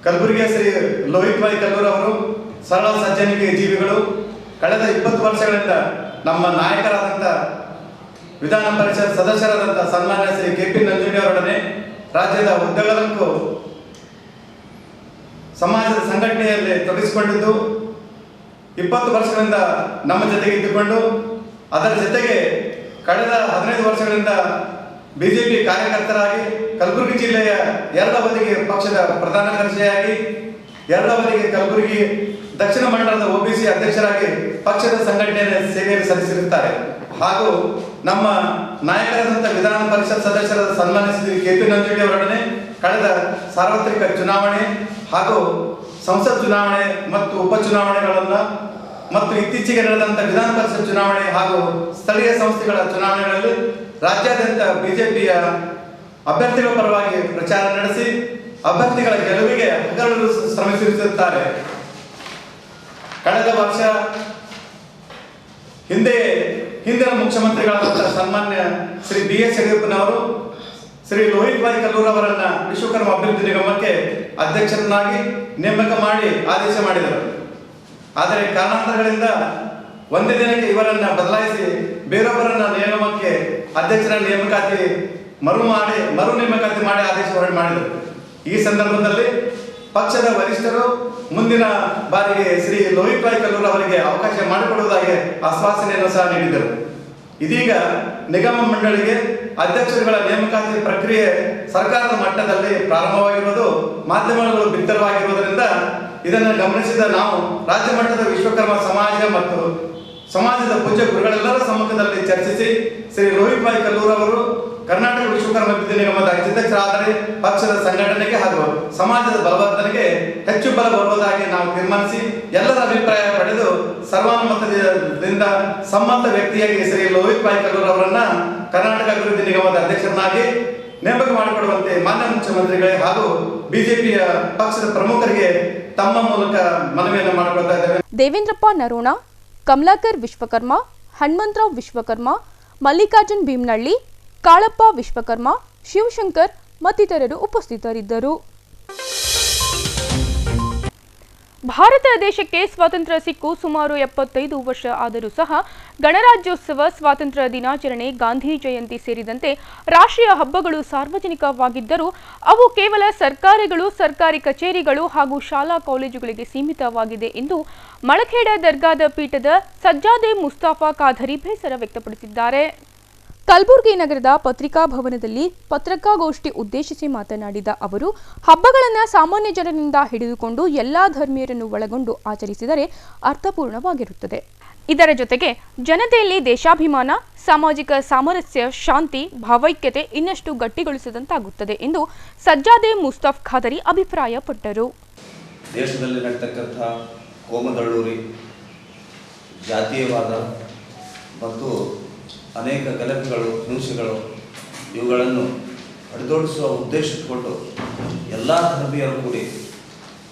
ಕಲಬುರಗಿಯ ಶ್ರೀ ಲೋಹಿತ್ ವೈ ಕಲ್ಲೂರ್ ಅವರು ಸರಳ ಸಜ್ಜನಿಕೆ ಜೀವಿಗಳು. ಕಳೆದ 20 ವರ್ಷಗಳಿಂದ ನಮ್ಮ ನಾಯಕರಾದಂಥ ವಿಧಾನ ಪರಿಷತ್ ಸದಸ್ಯರಾದಂಥ ಸನ್ಮಾನ್ಯ ಶ್ರೀ KP ನಂಜುಂಡಿ ಅವರೊಡನೆ ರಾಜ್ಯದ ಉದ್ದಗಲಕ್ಕೂ ಸಮಾಜದ ಸಂಘಟನೆಯಲ್ಲಿ ತೊಡಗಿಸಿಕೊಂಡಿದ್ದು 20 ವರ್ಷಗಳಿಂದ ನಮ್ಮ ಜೊತೆಗೆ ಇದ್ದುಕೊಂಡು ಅದರ ಜೊತೆಗೆ ಕಳೆದ 15 ವರ್ಷಗಳಿಂದ ಬಿಜೆಪಿ ಕಾರ್ಯಕರ್ತರಾಗಿ ಕಲಬುರಗಿ ಜಿಲ್ಲೆಯ 2 ಅವಧಿಗೆ ಪಕ್ಷದ ಪ್ರಧಾನ ಕಾರ್ಯದರ್ಶಿಯಾಗಿ 2 ಅವಧಿಗೆ ಕಲಬುರಗಿ ದಕ್ಷಿಣ ಮಂಡಲದ OBC ಅಧ್ಯಕ್ಷರಾಗಿ ಪಕ್ಷದ ಸಂಘಟನೆಯ ಸೇವೆಯನ್ನು ಸಲ್ಲಿಸಿರುತ್ತಾರೆ. ಹಾಗೂ ನಮ್ಮ ನಾಯಕರಾದಂಥ ವಿಧಾನ ಪರಿಷತ್ ಸದಸ್ಯರಾದ ಸನ್ಮಾನ್ಯ ಶ್ರೀ KP ನಂಜುಂಡಿ ಅವರೊಡನೆ ಕಳೆದ ಸಾರ್ವತ್ರಿಕ ಚುನಾವಣೆ ಹಾಗೂ ಸಂಸತ್ ಚುನಾವಣೆ ಮತ್ತು ಉಪಚುನಾವಣೆಗಳನ್ನು ಮತ್ತು ಇತ್ತೀಚೆಗೆ ನಡೆದಂಥ ವಿಧಾನ ಪರಿಷತ್ ಚುನಾವಣೆ ಹಾಗೂ ಸ್ಥಳೀಯ ಸಂಸ್ಥೆಗಳ ಚುನಾವಣೆಗಳಲ್ಲಿ ರಾಜ್ಯಾದ್ಯಂತ ಬಿಜೆಪಿಯ ಅಭ್ಯರ್ಥಿಗಳ ಪರವಾಗಿ ಪ್ರಚಾರ ನಡೆಸಿ ಅಭ್ಯರ್ಥಿಗಳ ಗೆಲುವಿಗೆ ಹಗಲು ಶ್ರಮಿಸುತ್ತಾರೆ. ಕಳೆದ ವರ್ಷ ಹಿಂದಿನ ಮುಖ್ಯಮಂತ್ರಿಗಳಾದಂತಹ ಸನ್ಮಾನ್ಯ ಶ್ರೀ BS ಯಡಿಯೂರಪ್ಪನವರು ಶ್ರೀ ಲೋಹಿತ್ ಭಾಯ್ ಕಲ್ಲೂರ್ ಅವರನ್ನ ವಿಶ್ವಕರ್ಮ ಅಭಿವೃದ್ಧಿ ನಿಗಮಕ್ಕೆ ಅಧ್ಯಕ್ಷರನ್ನಾಗಿ ನೇಮಕ ಮಾಡಿ ಆದೇಶ ಮಾಡಿದರು. ಆದರೆ ಕಾರಣಾಂತರಗಳಿಂದ ಒಂದೇ ದಿನಕ್ಕೆ ಇವರನ್ನ ಬದಲಾಯಿಸಿ ಬೇರೊಬ್ಬರನ್ನ ನಿಗಮಕ್ಕೆ ಅಧ್ಯಕ್ಷರ ನೇಮಕಾತಿ ಮರು ನೇಮಕಾತಿ ಮಾಡಿ ಆದೇಶ ಹೊರಡಿ ಮಾಡಿದರು. ಈ ಸಂದರ್ಭದಲ್ಲಿ ಪಕ್ಷದ ವರಿಷ್ಠರು ಮುಂದಿನ ಬಾರಿಗೆ ಶ್ರೀ ಲೋಹಿತ್ ಭಾಯ್ ಕಲ್ಲೂರ್ ಅವರಿಗೆ ಅವಕಾಶ ಮಾಡಿಕೊಡುವುದಾಗಿ ಆಶ್ವಾಸನೆಯನ್ನು ಸಹ ನೀಡಿದರು. ಇದೀಗ ನಿಗಮ ಮಂಡಳಿಗೆ ಅಧ್ಯಕ್ಷರುಗಳ ನೇಮಕಾತಿ ಪ್ರಕ್ರಿಯೆ ಸರ್ಕಾರದ ಮಟ್ಟದಲ್ಲಿ ಪ್ರಾರಂಭವಾಗಿರುವುದು ಮಾಧ್ಯಮಗಳು ಬಿತ್ತರವಾಗಿರುವುದರಿಂದ ಇದನ್ನು ಗಮನಿಸಿದ ನಾವು ರಾಜ್ಯ ಮಟ್ಟದ ವಿಶ್ವಕರ್ಮ ಸಮಾಜ ಮತ್ತು ಸಮಾಜದ ಪೂಜ್ಯ ಗುರುಗಳೆಲ್ಲರ ಸಮ್ಮುಖದಲ್ಲಿ ಚರ್ಚಿಸಿ ಶ್ರೀ ಲೋಹಿತ್ ಭಾಯ್ ಕಲ್ಲೂರ್ ಅವರು ಕರ್ನಾಟಕ ವಿಶ್ವಕರ್ಮ ಅಭಿವೃದ್ಧಿ ನಿಗಮದ ಅಧ್ಯಕ್ಷರಾದರೆ ಪಕ್ಷದ ಸಂಘಟನೆಗೆ ಹಾಗೂ ಸಮಾಜದ ಬಲವರ್ಧನೆಗೆ ಹೆಚ್ಚು ಬಲ ಬರುವುದಾಗಿ ನಾವು ತೀರ್ಮಾನಿಸಿ ಎಲ್ಲರ ಅಭಿಪ್ರಾಯ ಪಡೆದು ಸರ್ವಾನುಮತದಿಂದ ಸಂಬಂಧ ವ್ಯಕ್ತಿಯಾಗಿ ಶ್ರೀ ಲೋಹಿತ್ ಭಾಯ್ ಕಲ್ಲೂರ್ ಅವರನ್ನ ಕರ್ನಾಟಕ ಅಭಿವೃದ್ಧಿ ನಿಗಮದ ಅಧ್ಯಕ್ಷರನ್ನಾಗಿ ನೇಮಕ ಮಾಡಿಕೊಡುವಂತೆ ಮಾನ್ಯ ಮುಖ್ಯಮಂತ್ರಿಗಳೇ ಹಾಗೂ ಬಿಜೆಪಿಯ ಪಕ್ಷದ ಪ್ರಮುಖರಿಗೆ ತಮ್ಮ ಮೂಲಕ ಮನವಿಯನ್ನು ಮಾಡಿಕೊಳ್ತಾ ಇದ್ದೇವೆ. ದೇವೇಂದ್ರಪ್ಪ ನರೋಣ, ಕಮಲಾಕರ್ ವಿಶ್ವಕರ್ಮ, ಹನುಮಂತರಾವ್ ವಿಶ್ವಕರ್ಮ, ಮಲ್ಲಿಕಾರ್ಜುನ್ ಭೀಮ್ನಳ್ಳಿ, ಕಾಳಪ್ಪ ವಿಶ್ವಕರ್ಮ, ಶಿವಶಂಕರ್ ಮತ್ತಿತರರು ಉಪಸ್ಥಿತರಿದ್ದರು. ಭಾರತ ದೇಶಕ್ಕೆ ಸ್ವಾತಂತ್ರ್ಯ ಸಿಕ್ಕು ಸುಮಾರು 75 ವರ್ಷ ಆದರೂ ಸಹ ಗಣರಾಜ್ಯೋತ್ಸವ, ಸ್ವಾತಂತ್ರ್ಯ ದಿನಾಚರಣೆ, ಗಾಂಧಿ ಜಯಂತಿ ಸೇರಿದಂತೆ ರಾಷ್ಟ್ರೀಯ ಹಬ್ಬಗಳು ಸಾರ್ವಜನಿಕವಾಗಿದ್ದರೂ ಅವು ಕೇವಲ ಸರ್ಕಾರಗಳು, ಸರ್ಕಾರಿ ಕಚೇರಿಗಳು ಹಾಗೂ ಶಾಲಾ ಕಾಲೇಜುಗಳಿಗೆ ಸೀಮಿತವಾಗಿದೆ ಎಂದು ಮಳಖೇಡ ದರ್ಗಾದ ಪೀಠದ ಸಜ್ಜಾದೆ ಮುಸ್ತಾಫಾ ಖಾದರಿ ಬೇಸರ ವ್ಯಕ್ತಪಡಿಸಿದ್ದಾರೆ. ಕಲಬುರಗಿ ನಗರದ ಪತ್ರಿಕಾ ಭವನದಲ್ಲಿ ಪತ್ರಿಕಾಗೋಷ್ಠಿ ಉದ್ದೇಶಿಸಿ ಮಾತನಾಡಿದ ಅವರು, ಹಬ್ಬಗಳನ್ನು ಸಾಮಾನ್ಯ ಜನರಿಂದ ಹಿಡಿದುಕೊಂಡು ಎಲ್ಲಾ ಧರ್ಮೀಯರನ್ನು ಒಳಗೊಂಡು ಆಚರಿಸಿದರೆ ಅರ್ಥಪೂರ್ಣವಾಗಿರುತ್ತದೆ. ಇದರ ಜೊತೆಗೆ ಜನತೆಯಲ್ಲಿ ದೇಶಾಭಿಮಾನ, ಸಾಮಾಜಿಕ ಸಾಮರಸ್ಯ, ಶಾಂತಿ, ಭಾವೈಕ್ಯತೆ ಇನ್ನಷ್ಟು ಗಟ್ಟಿಗೊಳಿಸಿದಂತಾಗುತ್ತದೆ ಎಂದು ಸಜ್ಜಾದೆ ಮುಸ್ತಾಫಾ ಖಾದರಿ ಅಭಿಪ್ರಾಯಪಟ್ಟರು. ದೇಶದಲ್ಲಿ ನಡೀತಕ್ಕಂಥ ಕೋಮದಳ್ಳೂರಿ, ಜಾತೀಯವಾದ ಮತ್ತು ಅನೇಕ ಗಲಭೆಗಳು, ಹಿಂಸೆಗಳು ಇವುಗಳನ್ನು ಹೊಡೆದೋಡಿಸುವ ಉದ್ದೇಶ ಇಟ್ಟುಕೊಂಡು ಎಲ್ಲ ಧರ್ಮೀಯರು ಕೂಡಿ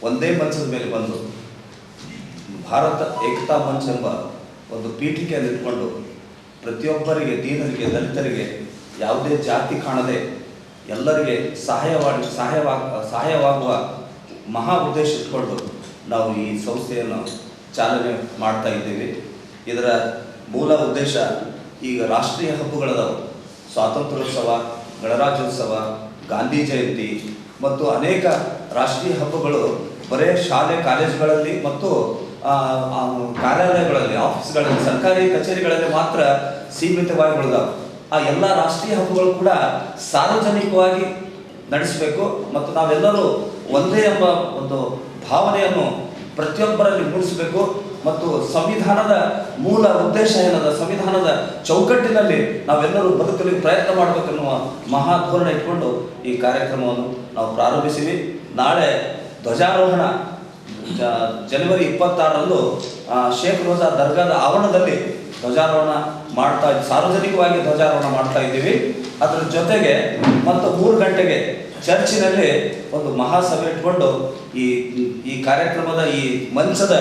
ಒಂದೇ ಮಂಚದ ಮೇಲೆ ಬಂದು ಭಾರತ ಏಕತಾ ಮಂಚ್ ಎಂಬ ಒಂದು ಪೀಠಿಕೆಯನ್ನು ಇಟ್ಕೊಂಡು ಪ್ರತಿಯೊಬ್ಬರಿಗೆ, ದೀನರಿಗೆ, ದಲಿತರಿಗೆ ಯಾವುದೇ ಜಾತಿ ಕಾಣದೆ ಎಲ್ಲರಿಗೆ ಸಹಾಯವಾಗುವ ಮಹಾ ಉದ್ದೇಶ ಇಟ್ಕೊಂಡು ನಾವು ಈ ಸಂಸ್ಥೆಯನ್ನು ಚಾಲನೆ ಮಾಡ್ತಾ ಇದ್ದೀವಿ. ಇದರ ಮೂಲ ಉದ್ದೇಶ, ಈಗ ರಾಷ್ಟ್ರೀಯ ಹಬ್ಬಗಳದಾವು, ಸ್ವಾತಂತ್ರ್ಯೋತ್ಸವ, ಗಣರಾಜ್ಯೋತ್ಸವ, ಗಾಂಧಿ ಜಯಂತಿ ಮತ್ತು ಅನೇಕ ರಾಷ್ಟ್ರೀಯ ಹಬ್ಬಗಳು ಬರೇ ಶಾಲೆ ಕಾಲೇಜುಗಳಲ್ಲಿ ಮತ್ತು ಕಾರ್ಯಾಲಯಗಳಲ್ಲಿ, ಆಫೀಸ್ಗಳಲ್ಲಿ, ಸರ್ಕಾರಿ ಕಚೇರಿಗಳಲ್ಲಿ ಮಾತ್ರ ಸೀಮಿತವಾಗಿ ಉಳಿದಾವೆ. ಆ ಎಲ್ಲ ರಾಷ್ಟ್ರೀಯ ಹಬ್ಬಗಳು ಕೂಡ ಸಾರ್ವಜನಿಕವಾಗಿ ನಡೆಸಬೇಕು ಮತ್ತು ನಾವೆಲ್ಲರೂ ಒಂದೇ ಎಂಬ ಒಂದು ಭಾವನೆಯನ್ನು ಪ್ರತಿಯೊಬ್ಬರಲ್ಲಿ ಮೂಡಿಸಬೇಕು ಮತ್ತು ಸಂವಿಧಾನದ ಮೂಲ ಉದ್ದೇಶ ಏನದ, ಸಂವಿಧಾನದ ಚೌಕಟ್ಟಿನಲ್ಲಿ ನಾವೆಲ್ಲರೂ ಬದುಕಲು ಪ್ರಯತ್ನ ಮಾಡಬೇಕನ್ನುವ ಮಹಾ ಧೋರಣೆ ಇಟ್ಕೊಂಡು ಈ ಕಾರ್ಯಕ್ರಮವನ್ನು ನಾವು ಪ್ರಾರಂಭಿಸಿವಿ. ನಾಳೆ ಧ್ವಜಾರೋಹಣ ಜನವರಿ 26ರಂದು ಶೇಖ್ ರೋಜಾ ದರ್ಗಾದ ಆವರಣದಲ್ಲಿ ಸಾರ್ವಜನಿಕವಾಗಿ ಧ್ವಜಾರೋಹಣ ಮಾಡ್ತಾ ಇದ್ದೀವಿ. ಅದರ ಜೊತೆಗೆ ಮತ್ತು 3 ಗಂಟೆಗೆ ಚರ್ಚಿನಲ್ಲಿ ಒಂದು ಮಹಾಸಭೆ ಇಟ್ಕೊಂಡು ಈ ಕಾರ್ಯಕ್ರಮದ ಈ ಮಂಚದ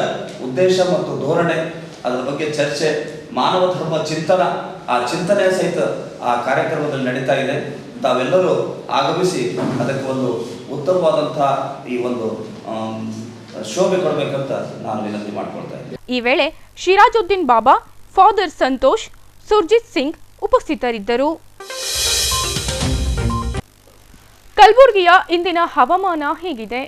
ಉದ್ದೇಶ ಮತ್ತು ಧೋರಣೆ, ಅದರ ಬಗ್ಗೆ ಚರ್ಚೆ, ಮಾನವ ಧರ್ಮ ಚಿಂತನ, ಆ ಚಿಂತನೆ ಸಹಿತ ಆ ಕಾರ್ಯಕ್ರಮದಲ್ಲಿ ನಡೀತಾ ಇದೆ. ತಾವೆಲ್ಲರೂ ಆಗಮಿಸಿ ಅದಕ್ಕೆ ಒಂದು ಉತ್ತಮವಾದಂತಹ ಈ ಒಂದು ಶೋಭೆ ಕೊಡಬೇಕಂತ ನಾನು ವಿನಂತಿ ಮಾಡ್ಕೊಳ್ತಾ ಇದ್ದೀನಿ. ಈ ವೇಳೆ ಶಿರಾಜುದ್ದೀನ್ ಬಾಬಾ, ಫಾದರ್ ಸಂತೋಷ್, ಸುರ್ಜಿತ್ ಸಿಂಗ್ ಉಪಸ್ಥಿತರಿದ್ದರು. ಕಲಬುರಗಿಯ ಇಂದಿನ ಹವಾಮಾನ ಹೀಗಿದೆ.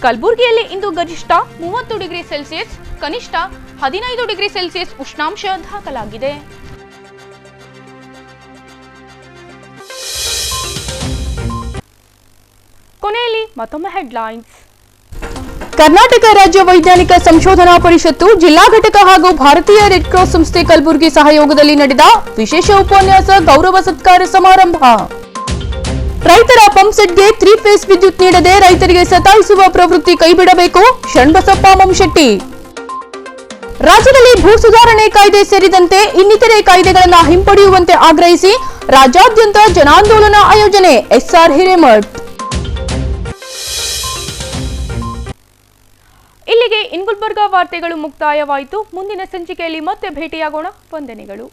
ಕಲಬುರಗಿಯಲ್ಲಿ ಇಂದು ಗರಿಷ್ಠ 30 ಡಿಗ್ರಿ ಸೆಲ್ಸಿಯಸ್, ಕನಿಷ್ಠ 15 ಡಿಗ್ರಿ ಸೆಲ್ಸಿಯಸ್ ಉಷ್ಣಾಂಶ ದಾಖಲಾಗಿದೆ. ಕೊನೆಯಲ್ಲಿ ಮತ್ತೊಮ್ಮೆ ಹೆಡ್ಲೈನ್ಸ್. ಕರ್ನಾಟಕ ರಾಜ್ಯ ವೈಜ್ಞಾನಿಕ ಸಂಶೋಧನಾ ಪರಿಷತ್ತು ಜಿಲ್ಲಾ ಘಟಕ ಹಾಗೂ ಭಾರತೀಯ ರೆಡ್ ಕ್ರಾಸ್ ಸಂಸ್ಥೆ ಕಲಬುರಗಿ ಸಹಯೋಗದಲ್ಲಿ ನಡೆದ ವಿಶೇಷ ಉಪನ್ಯಾಸ ಗೌರವ ಸತ್ಕಾರ ಸಮಾರಂಭ. ರೈತರ ಪಂಪ್ಸೆಟ್ಗೆ 3 ಫೇಸ್ ವಿದ್ಯುತ್ ನೀಡದೆ ರೈತರಿಗೆ ಸತಾಯಿಸುವ ಪ್ರವೃತ್ತಿ ಕೈಬಿಡಬೇಕು, ಶಣ್ಬಸಪ್ಪ ಮಂಶೆಟ್ಟಿ. ರಾಜ್ಯದಲ್ಲಿ ಭೂ ಸುಧಾರಣೆ ಕಾಯ್ದೆ ಸೇರಿದಂತೆ ಇನ್ನಿತರೆ ಕಾಯ್ದೆಗಳನ್ನು ಹಿಂಪಡೆಯುವಂತೆ ಆಗ್ರಹಿಸಿ ರಾಜ್ಯಾದ್ಯಂತ ಜನಾಂದೋಲನ ಆಯೋಜನೆ. ಎಸ್ಆರ್ ಹಿರೇಮಠ್. ಇಲ್ಲಿಗೆ ಗುಲ್ಬರ್ಗಾ ವಾರ್ತೆಗಳು ಮುಕ್ತಾಯವಾಯಿತು. ಮುಂದಿನ ಸಂಚಿಕೆಯಲ್ಲಿ ಮತ್ತೆ ಭೇಟಿಯಾಗೋಣ. ವಂದನೆಗಳು.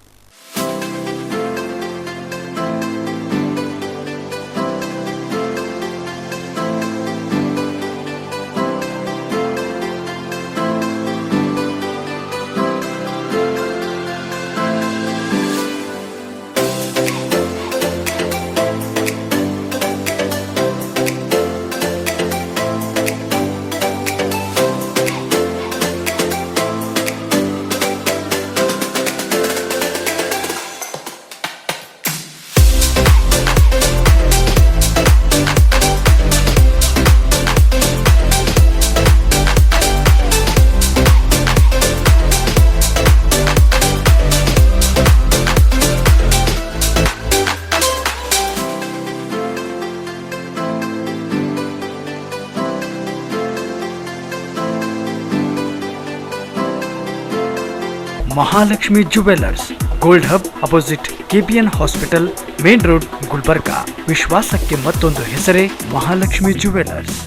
Mahalakshmi jewellers, gold hub opposite KPN hospital, main road, Gulbarga. ವಿಶ್ವಾಸಕ್ಕೆ ಮತ್ತೊಂದು ಹೆಸರೇ ಮಹಾಲಕ್ಷ್ಮಿ ಜುವೆಲ್ಲರ್ಸ್.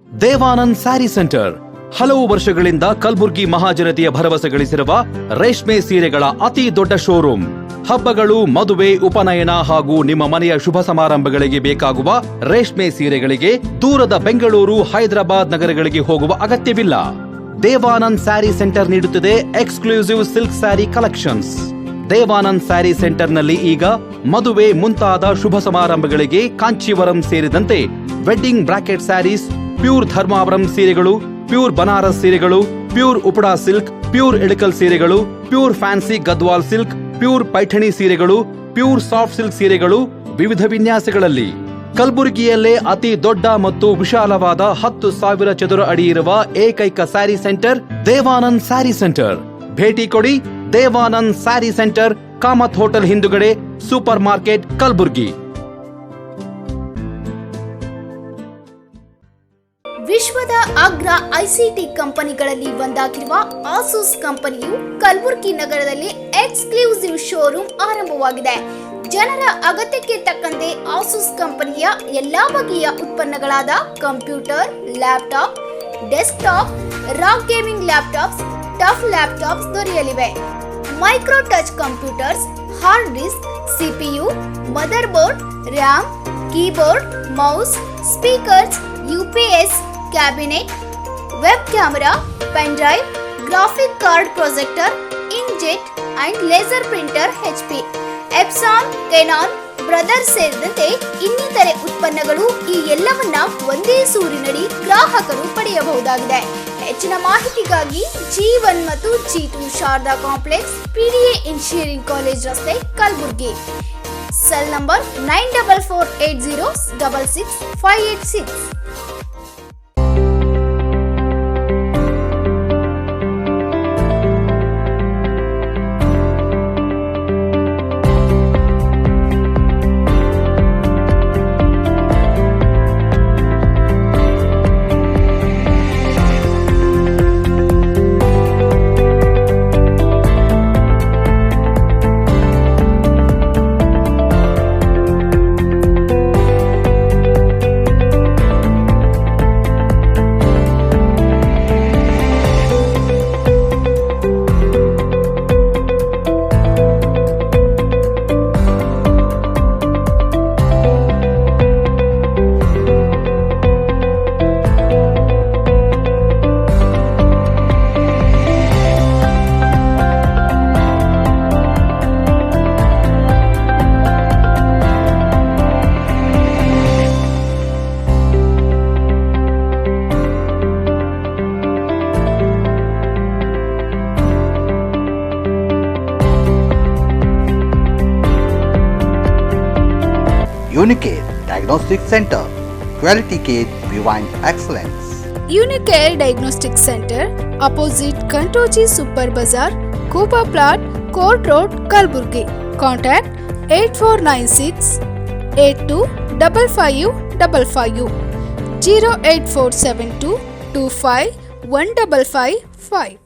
ದೇವಾನಂದ್ ಸ್ಯಾರಿ ಸೆಂಟರ್ ಹಲವು ವರ್ಷಗಳಿಂದ ಕಲಬುರ್ಗಿ ಮಹಾಜನತೆಯ ಭರವಸೆ ಗಳಿಸಿರುವ ರೇಷ್ಮೆ ಸೀರೆಗಳ ಅತಿ ದೊಡ್ಡ ಶೋರೂಮ್. ಹಬ್ಬಗಳು, ಮದುವೆ, ಉಪನಯನ ಹಾಗೂ ನಿಮ್ಮ ಮನೆಯ ಶುಭ ಸಮಾರಂಭಗಳಿಗೆ ಬೇಕಾಗುವ ರೇಷ್ಮೆ ಸೀರೆಗಳಿಗೆ ದೂರದ ಬೆಂಗಳೂರು, ಹೈದರಾಬಾದ್ ನಗರಗಳಿಗೆ ಹೋಗುವ ಅಗತ್ಯವಿಲ್ಲ. ದೇವಾನಂದ್ ಸ್ಯಾರಿ ಸೆಂಟರ್ ನೀಡುತ್ತಿದೆ exclusive silk sari collections. Devanand sari ಸೆಂಟರ್ನಲ್ಲಿ ಈಗ ಮದುವೆ ಮುಂತಾದ ಶುಭ ಸಮಾರಂಭಗಳಿಗೆ ಕಾಂಚೀವರಂ ಸೇರಿದಂತೆ wedding bracket saris, pure Dharmavaram ಸೀರೆಗಳು, ಪ್ಯೂರ್ ಬನಾರಸ್ ಸೀರೆಗಳು, pure Uppada silk, pure Ilkal ಸೀರೆಗಳು, pure fancy Gadwal silk, pure Paithani ಸೀರೆಗಳು, ಪ್ಯೂರ್ ಸಾಫ್ಟ್ ಸಿಲ್ಕ್ ಸೀರೆಗಳು ವಿವಿಧ ವಿನ್ಯಾಸಗಳಲ್ಲಿ. ಕಲಬುರಗಿಯಲ್ಲೇ ಅತಿ ದೊಡ್ಡ ಮತ್ತು ವಿಶಾಲವಾದ 10,000 ಚದುರ ಅಡಿ ಇರುವ ಏಕೈಕ ಸ್ಯಾರಿ ಸೆಂಟರ್ ದೇವಾನಂದ್ ಸ್ಯಾರಿ ಸೆಂಟರ್. ಭೇಟಿ ಕೊಡಿ. ದೇವಾನಂದ್ ಸ್ಯಾರಿ ಸೆಂಟರ್, ಕಾಮತ್ ಹೋಟೆಲ್ ಹಿಂದುಗಡೆ, ಸೂಪರ್ ಮಾರ್ಕೆಟ್, ಕಲಬುರ್ಗಿ. ವಿಶ್ವದ ಅಗ್ರ ಐಸಿಟಿ ಕಂಪನಿಗಳಲ್ಲಿ ಒಂದಾಗಿರುವ ಆಸೂಸ್ ಕಂಪನಿಯು ಕಲಬುರಗಿ ನಗರದಲ್ಲಿ ಎಕ್ಸ್ಕ್ಲೂಸಿವ್ ಶೋರೂಮ್ ಆರಂಭವಾಗಿದೆ. ಜನರ ಅಗತ್ಯಕ್ಕೆ ತಕ್ಕಂತೆ ಆಸೂಸ್ ಕಂಪನಿಯ ಎಲ್ಲಾ ಬಗೆಯ ಉತ್ಪನ್ನಗಳಾದ computer, laptop, desktop, ROG gaming laptops, TUF laptops ದೊರೆಯಲಿವೆ. Micro touch computers, hard disk, CPU, motherboard, RAM, keyboard, mouse, speakers, UPS, cabinet, web camera, pen drive, graphic card projector, inkjet and laser printer HP, Epson, Canon, Brothers ಸೇರಿದಂತೆ ಇನ್ನಿತರೆ ಉತ್ಪನ್ನಗಳು ಈ ಎಲ್ಲವನ್ನ ಒಂದೇ ಸೂರಿನಡಿ ಗ್ರಾಹಕರು ಪಡೆಯಬಹುದಾಗಿದೆ. ಹೆಚ್ಚಿನ ಮಾಹಿತಿಗಾಗಿ G1 ಮತ್ತು G2 Sharada complex, PDA engineering college ರಸ್ತೆ, Kalaburagi. Cell number 9448066586. Unicare Diagnostic Center, Quality Care Beyond Excellence. Unicare Diagnostic Center, opposite Kantoji Super Bazaar, Kupa Plot, Court Road, Kalburgi. Contact 8496 825555 08472 25 1555.